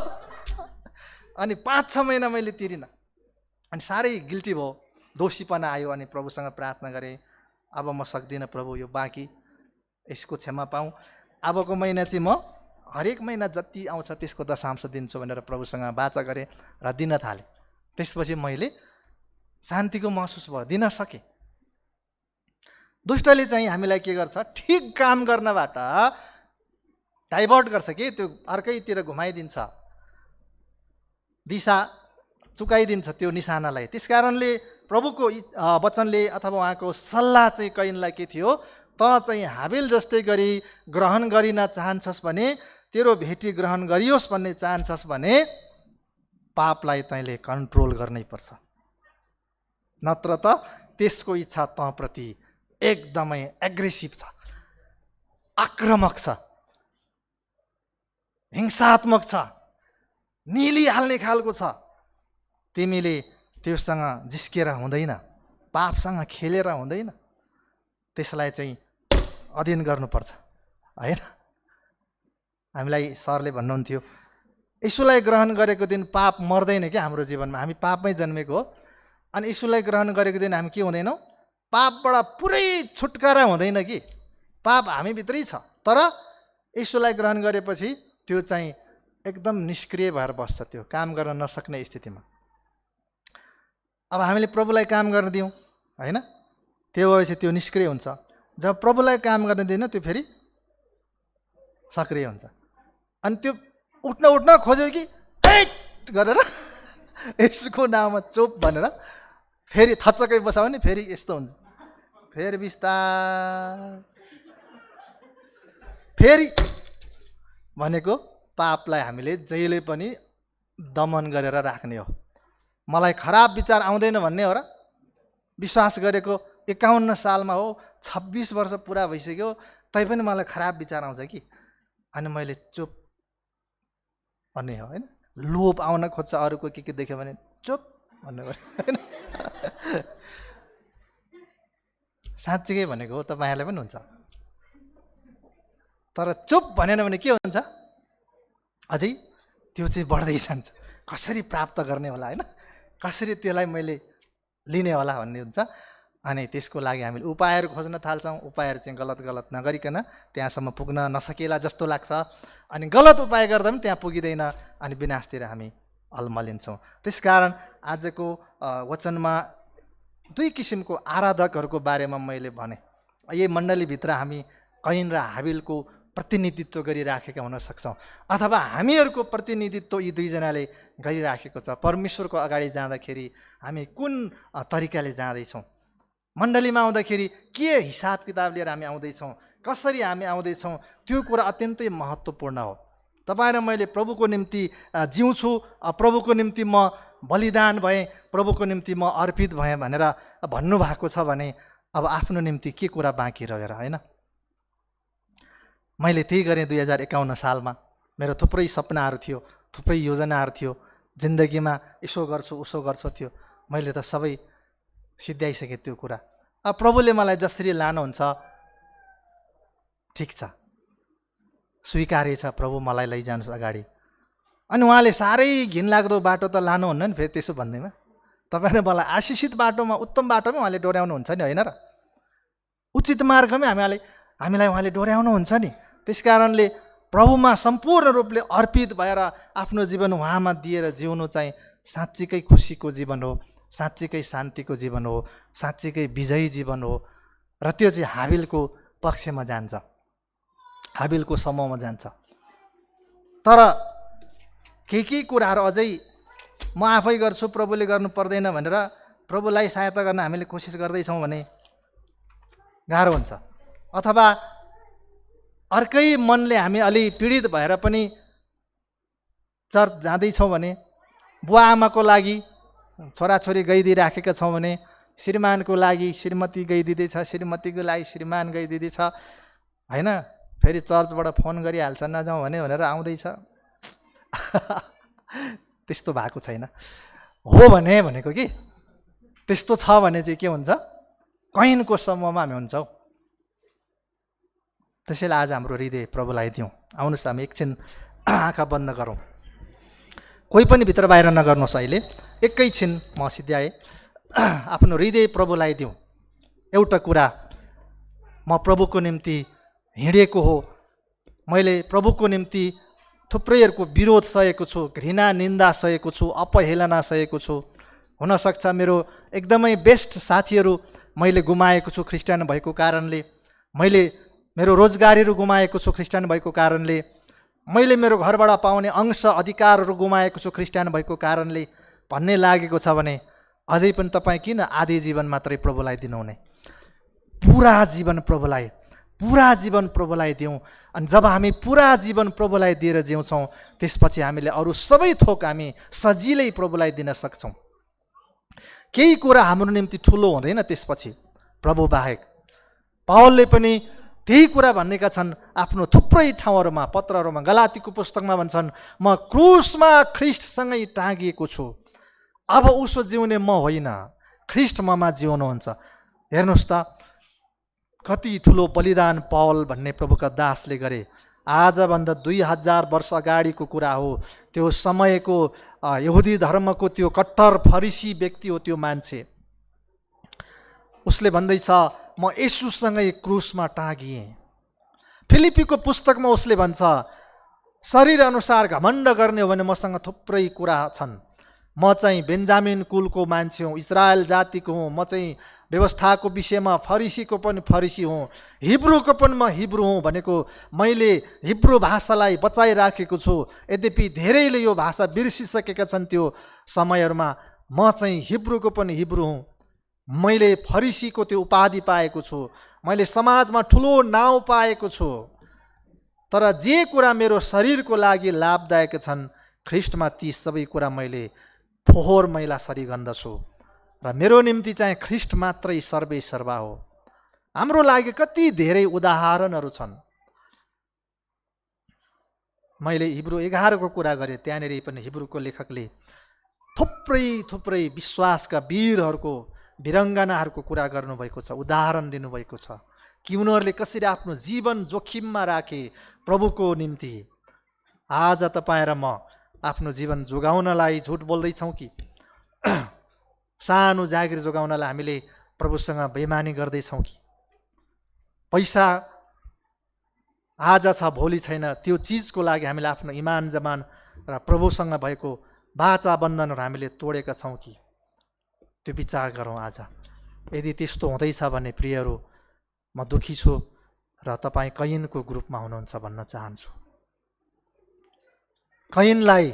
अनि 5-6 महिना मैले तिरिनँ, अनि साह्रै गिल्टी भयो, दोषीपना आयो। अनि प्रभुसँग प्रार्थना गरेँ, अब म सक्दिनँ प्रभु, यो बाँकी यसको क्षमा पाऊँ। अबको महिना चाहिँ म हरेक महिना जति आउँछ त्यसको दशांश दिन्छु भनेर प्रभुसँग वाचा गरेँ र दिन थालेँ। त्यसपछि मैले शान्तिको महसुस भयो, दिन सकेँ। दुष्टले चाहिँ हामीलाई के गर्छ? ठिक काम गर्नबाट डाइभर्ट गर्छ कि, त्यो अर्कैतिर घुमाइदिन्छ, दिशा चुकाइदिन्छ त्यो निशानालाई। त्यस कारणले प्रभुको वचनले अथवा उहाँको सल्लाह चाहिँ कैनलाई के थियो? त चाहिँ हाबिल जस्तै गरी ग्रहण गरिन चाहन्छस् भने, तेरो भेटी ग्रहण गरियोस् भन्ने चाहन्छस् भने पापलाई तैँले कन्ट्रोल गर्नै पर्छ, नत्र त त्यसको इच्छा तँप्रति एकदमै एग्रेसिभ छ, आक्रामक छ, हिंसात्मक छ, निलिहाल्ने खालको छ। तिमीले त्योसँग जिस्केर हुँदैन, पापसँग खेलेर हुँदैन, त्यसलाई चाहिँ अध्ययन गर्नुपर्छ, होइन? हामीलाई सरले भन्नुहुन्थ्यो, यीशुलाई ग्रहण गरेको दिन पाप मर्दैन क्या हाम्रो जीवनमा। हामी पापमै जन्मेको हो, अनि यीशुलाई ग्रहण गरेको दिन हामी के हुँदैनौँ? पापबाट पुरै छुटकारा हुँदैन कि, पाप हामीभित्रै छ। तर यीशुलाई ग्रहण गरेपछि त्यो चाहिँ एकदम निष्क्रिय भएर बस्छ, त्यो काम गर्न नसक्ने स्थितिमा। अब हामीले प्रभुलाई काम गर्न दियौँ, होइन? त्यो भएपछि त्यो निष्क्रिय हुन्छ। जब प्रभुलाई काम गर्न दिएन त्यो फेरि सक्रिय हुन्छ। अनि त्यो उठ्न खोज्यो कि हेट गरेर यसको नाममा चुप भनेर फेरि थच्चकै बसायो भने फेरि यस्तो हुन्छ। फेरि बिस्तार फेरि भनेको पापलाई हामीले जहिले पनि दमन गरेर राख्ने हो। मलाई खराब विचार आउँदैन भन्ने हो र? विश्वास गरेको 51 सालमा हो, 26 वर्ष पुरा भइसक्यो, तैपनि मलाई खराब विचार आउँछ कि, अनि मैले चुप भन्ने हो, होइन? लोभ आउन खोज्छ, अरूको के देख्यो भने चुप भन्ने हो, होइन? साँच्चीकै भनेको हो, तपाईँहरूलाई पनि हुन्छ। तर चुप भनेन भने के हुन्छ? अझै त्यो चाहिँ बढ्दै जान्छ। कसरी प्राप्त गर्ने होला, होइन? कसरी त्यसलाई मैले लिने होला भन्ने हुन्छ। अनि त्यसको लागि हामीले उपायहरू खोज्न थाल्छौँ। उपायहरू चाहिँ गलत नगरिकन त्यहाँसम्म पुग्न नसकेला जस्तो लाग्छ, अनि गलत उपाय गर्दा पनि त्यहाँ पुगिँदैन, अनि विनाशतिर हामी अल्मलिन्छौँ। त्यसकारण आजको वचनमा 2 किसिमको आराधकहरूको बारेमा मैले भने। यही मण्डलीभित्र हामी कैन र हाबिलको प्रतिनिधित्व गरिराखेका हुन सक्छौँ, अथवा हामीहरूको प्रतिनिधित्व यी दुईजनाले गरिराखेको छ। परमेश्वरको अगाडि जाँदाखेरि हामी कुन तरिकाले जाँदैछौँ? मण्डलीमा आउँदाखेरि के हिसाब किताब लिएर हामी आउँदैछौँ, कसरी हामी आउँदैछौँ, त्यो कुरा अत्यन्तै महत्त्वपूर्ण हो। तपाईँ र मैले प्रभुको निम्ति जिउँछु, प्रभुको निम्ति म बलिदान भएँ, प्रभुको निम्ति म अर्पित भएँ भनेर भन्नुभएको छ भने अब आफ्नो निम्ति के कुरा बाँकी रहेर, होइन? मैले त्यही गरेँ 2051 सालमा। मेरो थुप्रै सपनाहरू थियो, थुप्रै योजनाहरू थियो, जिन्दगीमा यसो गर्छु उसो गर्छु थियो। मैले त सबै सिद्ध्याइसकेँ त्यो कुरा। अब प्रभुले मलाई जसरी लानुहुन्छ ठिक छ, स्वीकार्य छ, प्रभु मलाई लैजानुहोस् अगाडि। अनि उहाँले साह्रै घिनलाग्दो बाटो त लानुहुन्न नि फेरि त्यसो भन्दैमा। तपाईँले मलाई आशिषित बाटोमा, उत्तम बाटोमै उहाँले डोर्याउनुहुन्छ नि, होइन र? उचित मार्गमै हामीलाई उहाँले डोर्याउनुहुन्छ नि। त्यस कारणले प्रभुमा सम्पूर्ण रूपले अर्पित भएर आफ्नो जीवन उहाँमा दिएर जिउनु चाहिँ साँच्चीकै खुसीको जीवन हो, साँच्चीकै शान्तिको जीवन हो, साँच्चीकै विजयी जीवन हो। र त्यो चाहिँ हाबिलको पक्षमा जान्छ, हाबिलको समूहमा जान्छ। तर केही कुराहरू अझै म आफै गर्छु, प्रभुले गर्नु पर्दैन भनेर प्रभुलाई सहायता गर्न हामीले कोसिस गर्दैछौँ भने गाह्रो हुन्छ। अथवा अर्कै मनले हामी अलि पीडित भएर पनि चर्च जाँदैछौँ भने, बुवा आमाको लागि छोराछोरी गइदिइराखेका छौँ भने, श्रीमानको लागि श्रीमती गइदिँदैछ, श्रीमतीको लागि श्रीमान गइदिँदैछ, होइन? फेरि चर्चबाट फोन गरिहाल्छ नजाउँ भनेर आउँदैछ। त्यस्तो भएको छैन। हो भनेको कि त्यस्तो छ भने चाहिँ के हुन्छ, कैनको समूहमा हामी हुन्छौँ। त्यसैले आज हाम्रो हृदय प्रभुलाई दिउँ। आउनुहोस् हामी एकछिन आँखा बन्द गरौँ। कोही पनि भित्र बाहिर नगर्नुहोस्। अहिले एकैछिन म सिध्याएँ, आफ्नो हृदय प्रभुलाई दिउँ। एउटा कुरा, म प्रभुको निम्ति हिँडेको हो, मैले प्रभुको निम्ति थुप्रैहरूको विरोध सहेको छु, घृणा निन्दा सहेको छु, अपहेलना सहेको छु। हुनसक्छ मेरो एकदमै बेस्ट साथीहरू मैले गुमाएको छु ख्रिस्टियन भएको कारणले, मैले मेरो रोजगारीहरू गुमाएको छु ख्रिस्टियन भएको कारणले, मैले मेरो घरबाट पाउने अंश अधिकारहरू गुमाएको छु ख्रिस्टियन भएको कारणले भन्ने लागेको छ भने अझै पनि तपाईँ किन आधी जीवन मात्रै प्रभुलाई दिनुहुने? पुरा जीवन प्रभुलाई दिउँ। अनि जब हामी पुरा जीवन प्रभुलाई दिएर जिउँछौँ त्यसपछि हामीले अरू सबै थोक हामी सजिलै प्रभुलाई दिन सक्छौँ। केही कुरा हाम्रो निम्ति ठुलो हुँदैन त्यसपछि प्रभु बाहेक। पावलले पनि त्यही कुरा भनेका छन् आफ्नो थुप्रै ठाउँहरूमा, पत्रहरूमा। गलातीको पुस्तकमा भन्छन्, म क्रुसमा ख्रिस्टसँगै टाँगिएको छु, अब उसो जिउने म होइन, ख्रिस्ट ममा जिउनुहुन्छ। हेर्नुहोस् त कति ठुलो बलिदान पावल भन्ने प्रभुका दासले गरे। आजभन्दा 2000 वर्ष अगाडिको कुरा हो। त्यो समयको यहुदी धर्मको त्यो कट्टर फरिसी व्यक्ति हो त्यो मान्छे। उसले भन्दैछ, म येशूसँगै क्रुसमा टाँगिएँ। फिलिपीको पुस्तकमा उसले भन्छ, शरीर अनुसार घमण्ड गर्ने हो भने मसँग थुप्रै कुरा छन्। म चाहिँ बेन्जामिन कुलको मान्छे हुँ, इजरायल जातिको हुँ, म चाहिँ व्यवस्थाको विषयमा फरिसीको पनि फरिसी हुँ, हिब्रूको पनि म हिब्रू हुँ भनेको मैले हिब्रू भाषालाई बचाइराखेको छु। यद्यपि धेरैले यो भाषा बिर्सिसकेका छन् त्यो समयहरूमा, म चाहिँ हिब्रूको पनि हिब्रू हुँ। मैले फरिसीको त्यो उपाधि पाएको छु, मैले समाजमा ठुलो नाउँ पाएको छु। तर जे कुरा मेरो शरीरको लागि लाभदायक छन् ख्रिस्टमा ती सबै कुरा मैले फोहोर मैला सरी गन्दछु। र मेरो निम्ति चाहिँ ख्रिस्ट मात्रै सर्वे सर्वा हो। हाम्रो लागि कति धेरै उदाहरणहरू छन्। मैले हिब्रू 11 को कुरा गरेँ, त्यहाँनिर पनि हिब्रूको लेखकले थुप्रै विश्वासका वीरहरूको, वीरङ्गनाहरूको कुरा गर्नुभएको छ, उदाहरण दिनुभएको छ कि उनीहरूले कसरी आफ्नो जीवन जोखिममा राखे प्रभुको निम्ति। आज तपाईँ र म आफ्नो जीवन जोगाउनलाई झुट बोल्दैछौँ कि सानो जागिर जोगाउनलाई हामीले प्रभुसँग बेइमानी गर्दैछौँ कि? पैसा आज छ भोलि छैन, त्यो चिजको लागि हामीले आफ्नो इमान जमान र प्रभुसँग भएको बाचा बन्धनहरू हामीले तोडेका छौँ कि? त्यो विचार गरौँ आज। यदि त्यस्तो हुँदैछ भने प्रियहरू, म दुखी छु र तपाईँ कैनको ग्रुपमा हुनुहुन्छ भन्न चाहन्छु। कैनलाई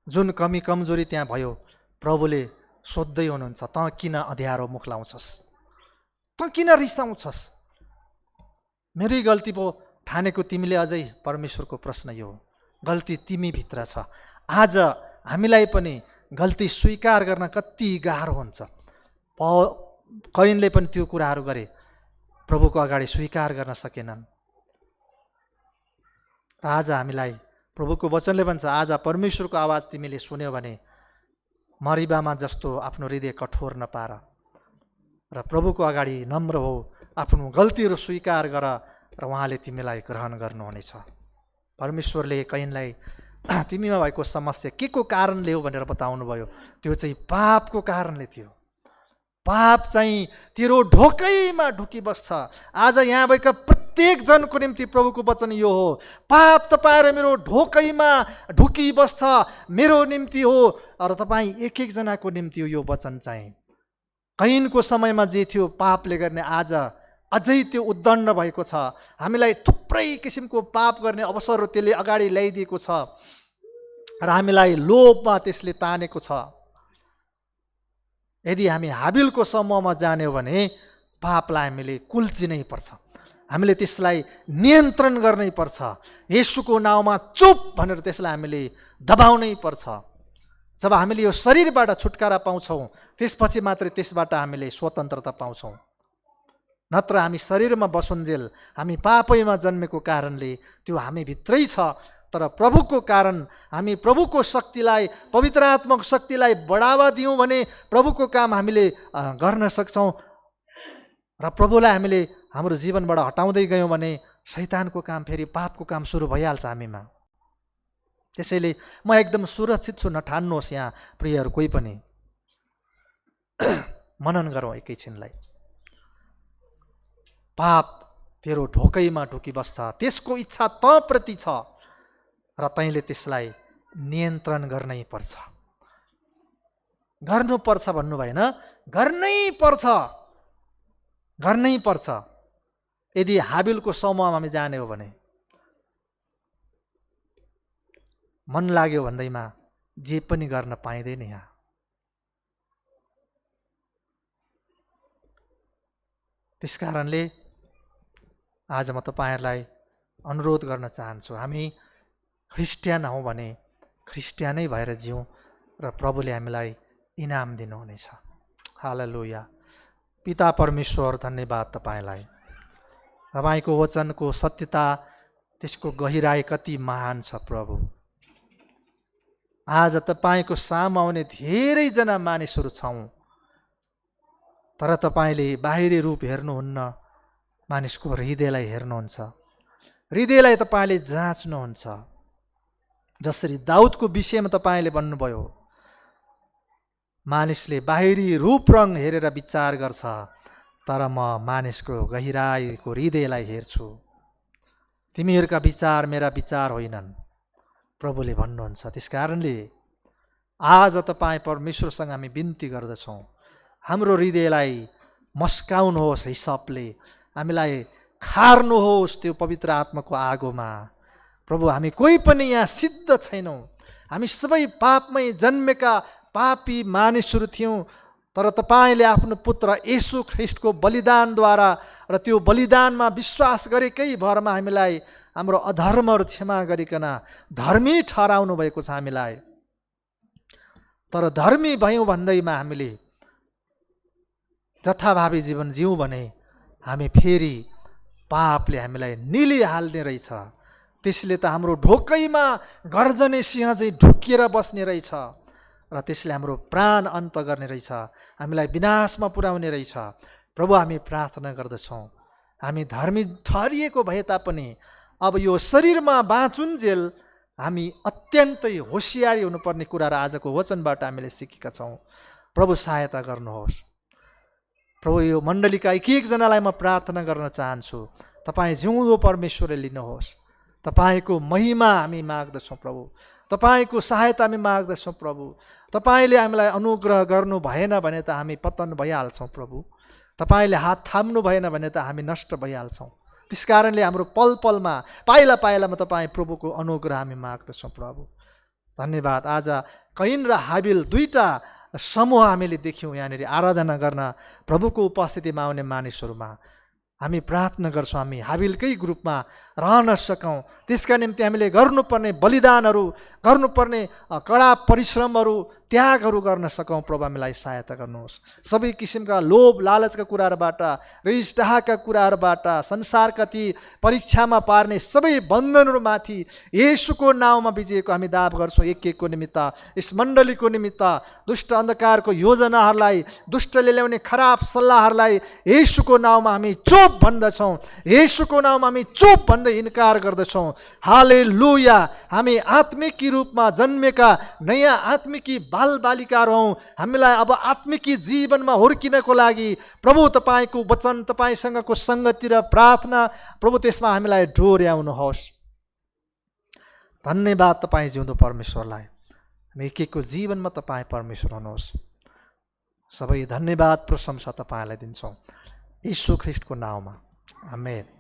जुन कमी कमजोरी त्यहाँ भयो, प्रभुले सोध्दै हुनुहुन्छ, तँ किन अँध्यारो मुख लाउँछस्? त किन रिसाउँछस्? मेरै गल्ती पो ठानेको तिमीले? अझै परमेश्वरको प्रश्न यो, गल्ती तिमीभित्र छ। आज हामीलाई पनि गल्ती स्वीकार गर्न कति गाह्रो हुन्छ। कैनले पनि त्यो कुराहरू गरे, प्रभुको अगाडि स्वीकार गर्न सकेनन्। र आज हामीलाई प्रभुको वचनले भन्छ, आज परमेश्वरको आवाज तिमीले सुन्यौ भने मरिबामा जस्तो आफ्नो हृदय कठोर नपार र प्रभुको अगाडि नम्र हो, आफ्नो गल्तीहरू स्वीकार गर र उहाँले तिमीलाई ग्रहण गर्नुहुनेछ। परमेश्वरले कैनलाई तिमीमा भएको समस्या के को कारणले हो भनेर बताउनु भयो। त्यो चाहिँ पापको कारणले थियो। पाप चाहिँ तेरो ढोकैमा ढुकिबस्छ। आज यहाँ भएका प्रत्येक जनको निम्ति प्रभुको वचन यो हो, पाप तपाईँ र मेरो ढोकैमा ढुकिबस्छ, मेरो निम्ति हो। र तपाईँ एक एकजनाको निम्ति हो यो वचन चाहिँ। कैनको समयमा जे थियो पापले गर्ने, आज अझै त्यो उद्दण्ड भएको छ। हामीलाई थुप्रै किसिमको पाप गर्ने अवसरहरू त्यसले अगाडि ल्याइदिएको छ र हामीलाई लोभमा त्यसले तानेको छ। यदि हामी हाबिलको समूहमा जान्यौँ भने पापलाई हामीले कुल्चिनै पर्छ, हामीले त्यसलाई नियन्त्रण गर्नै पर्छ। येशूको नाउँमा चुप भनेर त्यसलाई हामीले दबाउनै पर्छ। जब हामीले यो शरीरबाट छुटकारा पाउँछौँ त्यसपछि मात्रै त्यसबाट हामीले स्वतन्त्रता पाउँछौँ। नत्र हामी शरीरमा बसुन्जेल हामी पापैमा जन्मेको कारणले त्यो हामी भित्रै छ। तर प्रभुको कारण हामी प्रभुको शक्तिलाई, पवित्र आत्माको शक्तिलाई बढावा दियौँ भने प्रभुको काम हामीले गर्न सक्छौँ। र प्रभुलाई हामीले हाम्रो जीवनबाट हटाउँदै गयौँ भने शैतानको काम, फेरि पापको काम सुरु भइहाल्छ हामीमा। त्यसैले म एकदम सुरक्षित छु नठान्नुहोस् यहाँ प्रियहरू कोही पनि। मनन गरौँ एकैछिनलाई। पाप तेरो ढोकैमा ढुकिबस्छ, त्यसको इच्छा तँप्रति छ र तैँले त्यसलाई नियन्त्रण गर्नै पर्छ। गर्नुपर्छ भन्नु भएन, गर्नै पर्छ, गर्नै पर्छ। यदि हाबिलको समूहमा हामी जाने हो भने मन लाग्यो भन्दैमा जे पनि गर्न पाइँदैन। यहाँ त्यसकारणले आज म तपाईँहरूलाई अनुरोध गर्न चाहन्छु, हामी ख्रिस्टियन हौँ भने ख्रिस्टियनै भएर जिउँ र प्रभुले हामीलाई इनाम दिनुहुनेछ। हालेलुया। पिता परमेश्वर, धन्यवाद तपाईँलाई। तपाईँको वचनको सत्यता, त्यसको गहिराई कति महान छ प्रभु। आज तपाईँको सामु आउने धेरैजना मानिसहरू छौँ, तर तपाईँले बाहिरी रूप हेर्नुहुन्न, मानिसको हृदयलाई हेर्नुहुन्छ। हृदयलाई तपाईँले जाँच्नुहुन्छ। जसरी दाउदको विषयमा तपाईँले भन्नुभयो, मानिसले बाहिरी रूप रङ हेरेर विचार गर्छ, तर म मानिसको गहिराईको हृदयलाई हेर्छु। तिमीहरूका विचार मेरा विचार होइनन्, प्रभुले भन्नुहुन्छ। त्यसकारणले आज तपाईँ परमेश्वरसँग हामी बिन्ती गर्दछौँ, हाम्रो हृदयलाई मस्काउनुहोस्, हिसाबले हामीलाई खार्नुहोस् त्यो पवित्र आत्माको आगोमा। प्रभु, हामी कोही पनि यहाँ सिद्ध छैनौँ, हामी सबै पापमै जन्मेका पापी मानिसहरू थियौँ। तर तपाईँले आफ्नो पुत्र येशू ख्रिस्टको बलिदानद्वारा र त्यो बलिदानमा विश्वास गरेकै भरमा हामीलाई हाम्रो अधर्महरू क्षमा गरिकन धर्मी ठहराउनु भएको छ हामीलाई। तर धर्मी भयौँ भन्दैमा हामीले जथाभावी जीवन जिउँ भने हामी फेरि पापले हामीलाई निलिहाल्ने रहेछ। त्यसले त हाम्रो ढोकैमा गर्जने सिंह चाहिँ ढुकिएर बस्ने रहेछ र त्यसले हाम्रो प्राण अन्त गर्ने रहेछ, हामीलाई विनाशमा पुर्याउने रहेछ। प्रभु, हामी प्रार्थना गर्दछौँ, हामी धर्मी ठहरिएको भए तापनि अब यो शरीरमा बाँचुन्जेल हामी अत्यन्तै होसियारी हुनुपर्ने कुराहरू आजको वचनबाट हामीले सिकेका छौँ। प्रभु, सहायता गर्नुहोस्। प्रभु, यो मण्डलीका एक एकजनालाई म प्रार्थना गर्न चाहन्छु, तपाईँ जिउँदो परमेश्वरले लिनुहोस्। तपाईँको महिमा हामी माग्दछौँ प्रभु, तपाईँको सहायता हामी माग्दछौँ प्रभु। तपाईँले हामीलाई अनुग्रह गर्नु भएन भने त हामी पतन भइहाल्छौँ प्रभु। तपाईँले हात थाम्नु भएन भने त हामी नष्ट भइहाल्छौँ। त्यसकारणले हाम्रो पल पलमा, पाइला पाइलामा तपाईँ प्रभुको अनुग्रह हामी माग्दछौँ प्रभु। धन्यवाद। आज कैन र हाबिल दुईटा समूह हामीले देख्यौँ यहाँनिर आराधना गर्न प्रभुको उपस्थितिमा आउने मानिसहरूमा। हामी प्रार्थना गर्छौँ हामी हाबिलकै ग्रुपमा रहन सकौँ। त्यसका निम्ति हामीले गर्नुपर्ने बलिदानहरू, गर्नुपर्ने कडा परिश्रमहरू, त्यागहरू गर्न सकौँ। प्रभु हामीलाई सहायता गर्नुहोस्। सबै किसिमका लोभ लालचका कुराहरूबाट, रिसडाहका कुराहरूबाट, संसारका ती परीक्षामा पार्ने सबै बन्धनहरूमाथि येशूको नाउँमा विजयको हामी दाव गर्छौँ। एक निमित्त, यस मण्डलीको निमित्त, दुष्ट अन्धकारको योजनाहरूलाई, दुष्टले ल्याउने खराब सल्लाहहरूलाई येशूको नाउँमा हामी चुप भन्दछौँ। येशूको नाउँमा हामी चुप भन्दै इन्कार गर्दछौँ। हालेलुया। हामी आत्मिकी रूपमा जन्मेका नयाँ आत्मिकी बालबालिकाहरू हौँ। हामीलाई अब आत्मिकी जीवनमा हुर्किनको लागि प्रभु तपाईँको वचन, तपाईँसँगको सङ्गति र प्रार्थना, प्रभु त्यसमा हामीलाई डोर्याउनुहोस्। धन्यवाद तपाईँ जिउँदो परमेश्वरलाई। हामी एकको जीवनमा तपाईँ परमेश्वर हुनुहोस्। सबै धन्यवाद प्रशंसा तपाईँलाई दिन्छौँ, यीशु ख्रीष्टको नाउँमा, आमेन।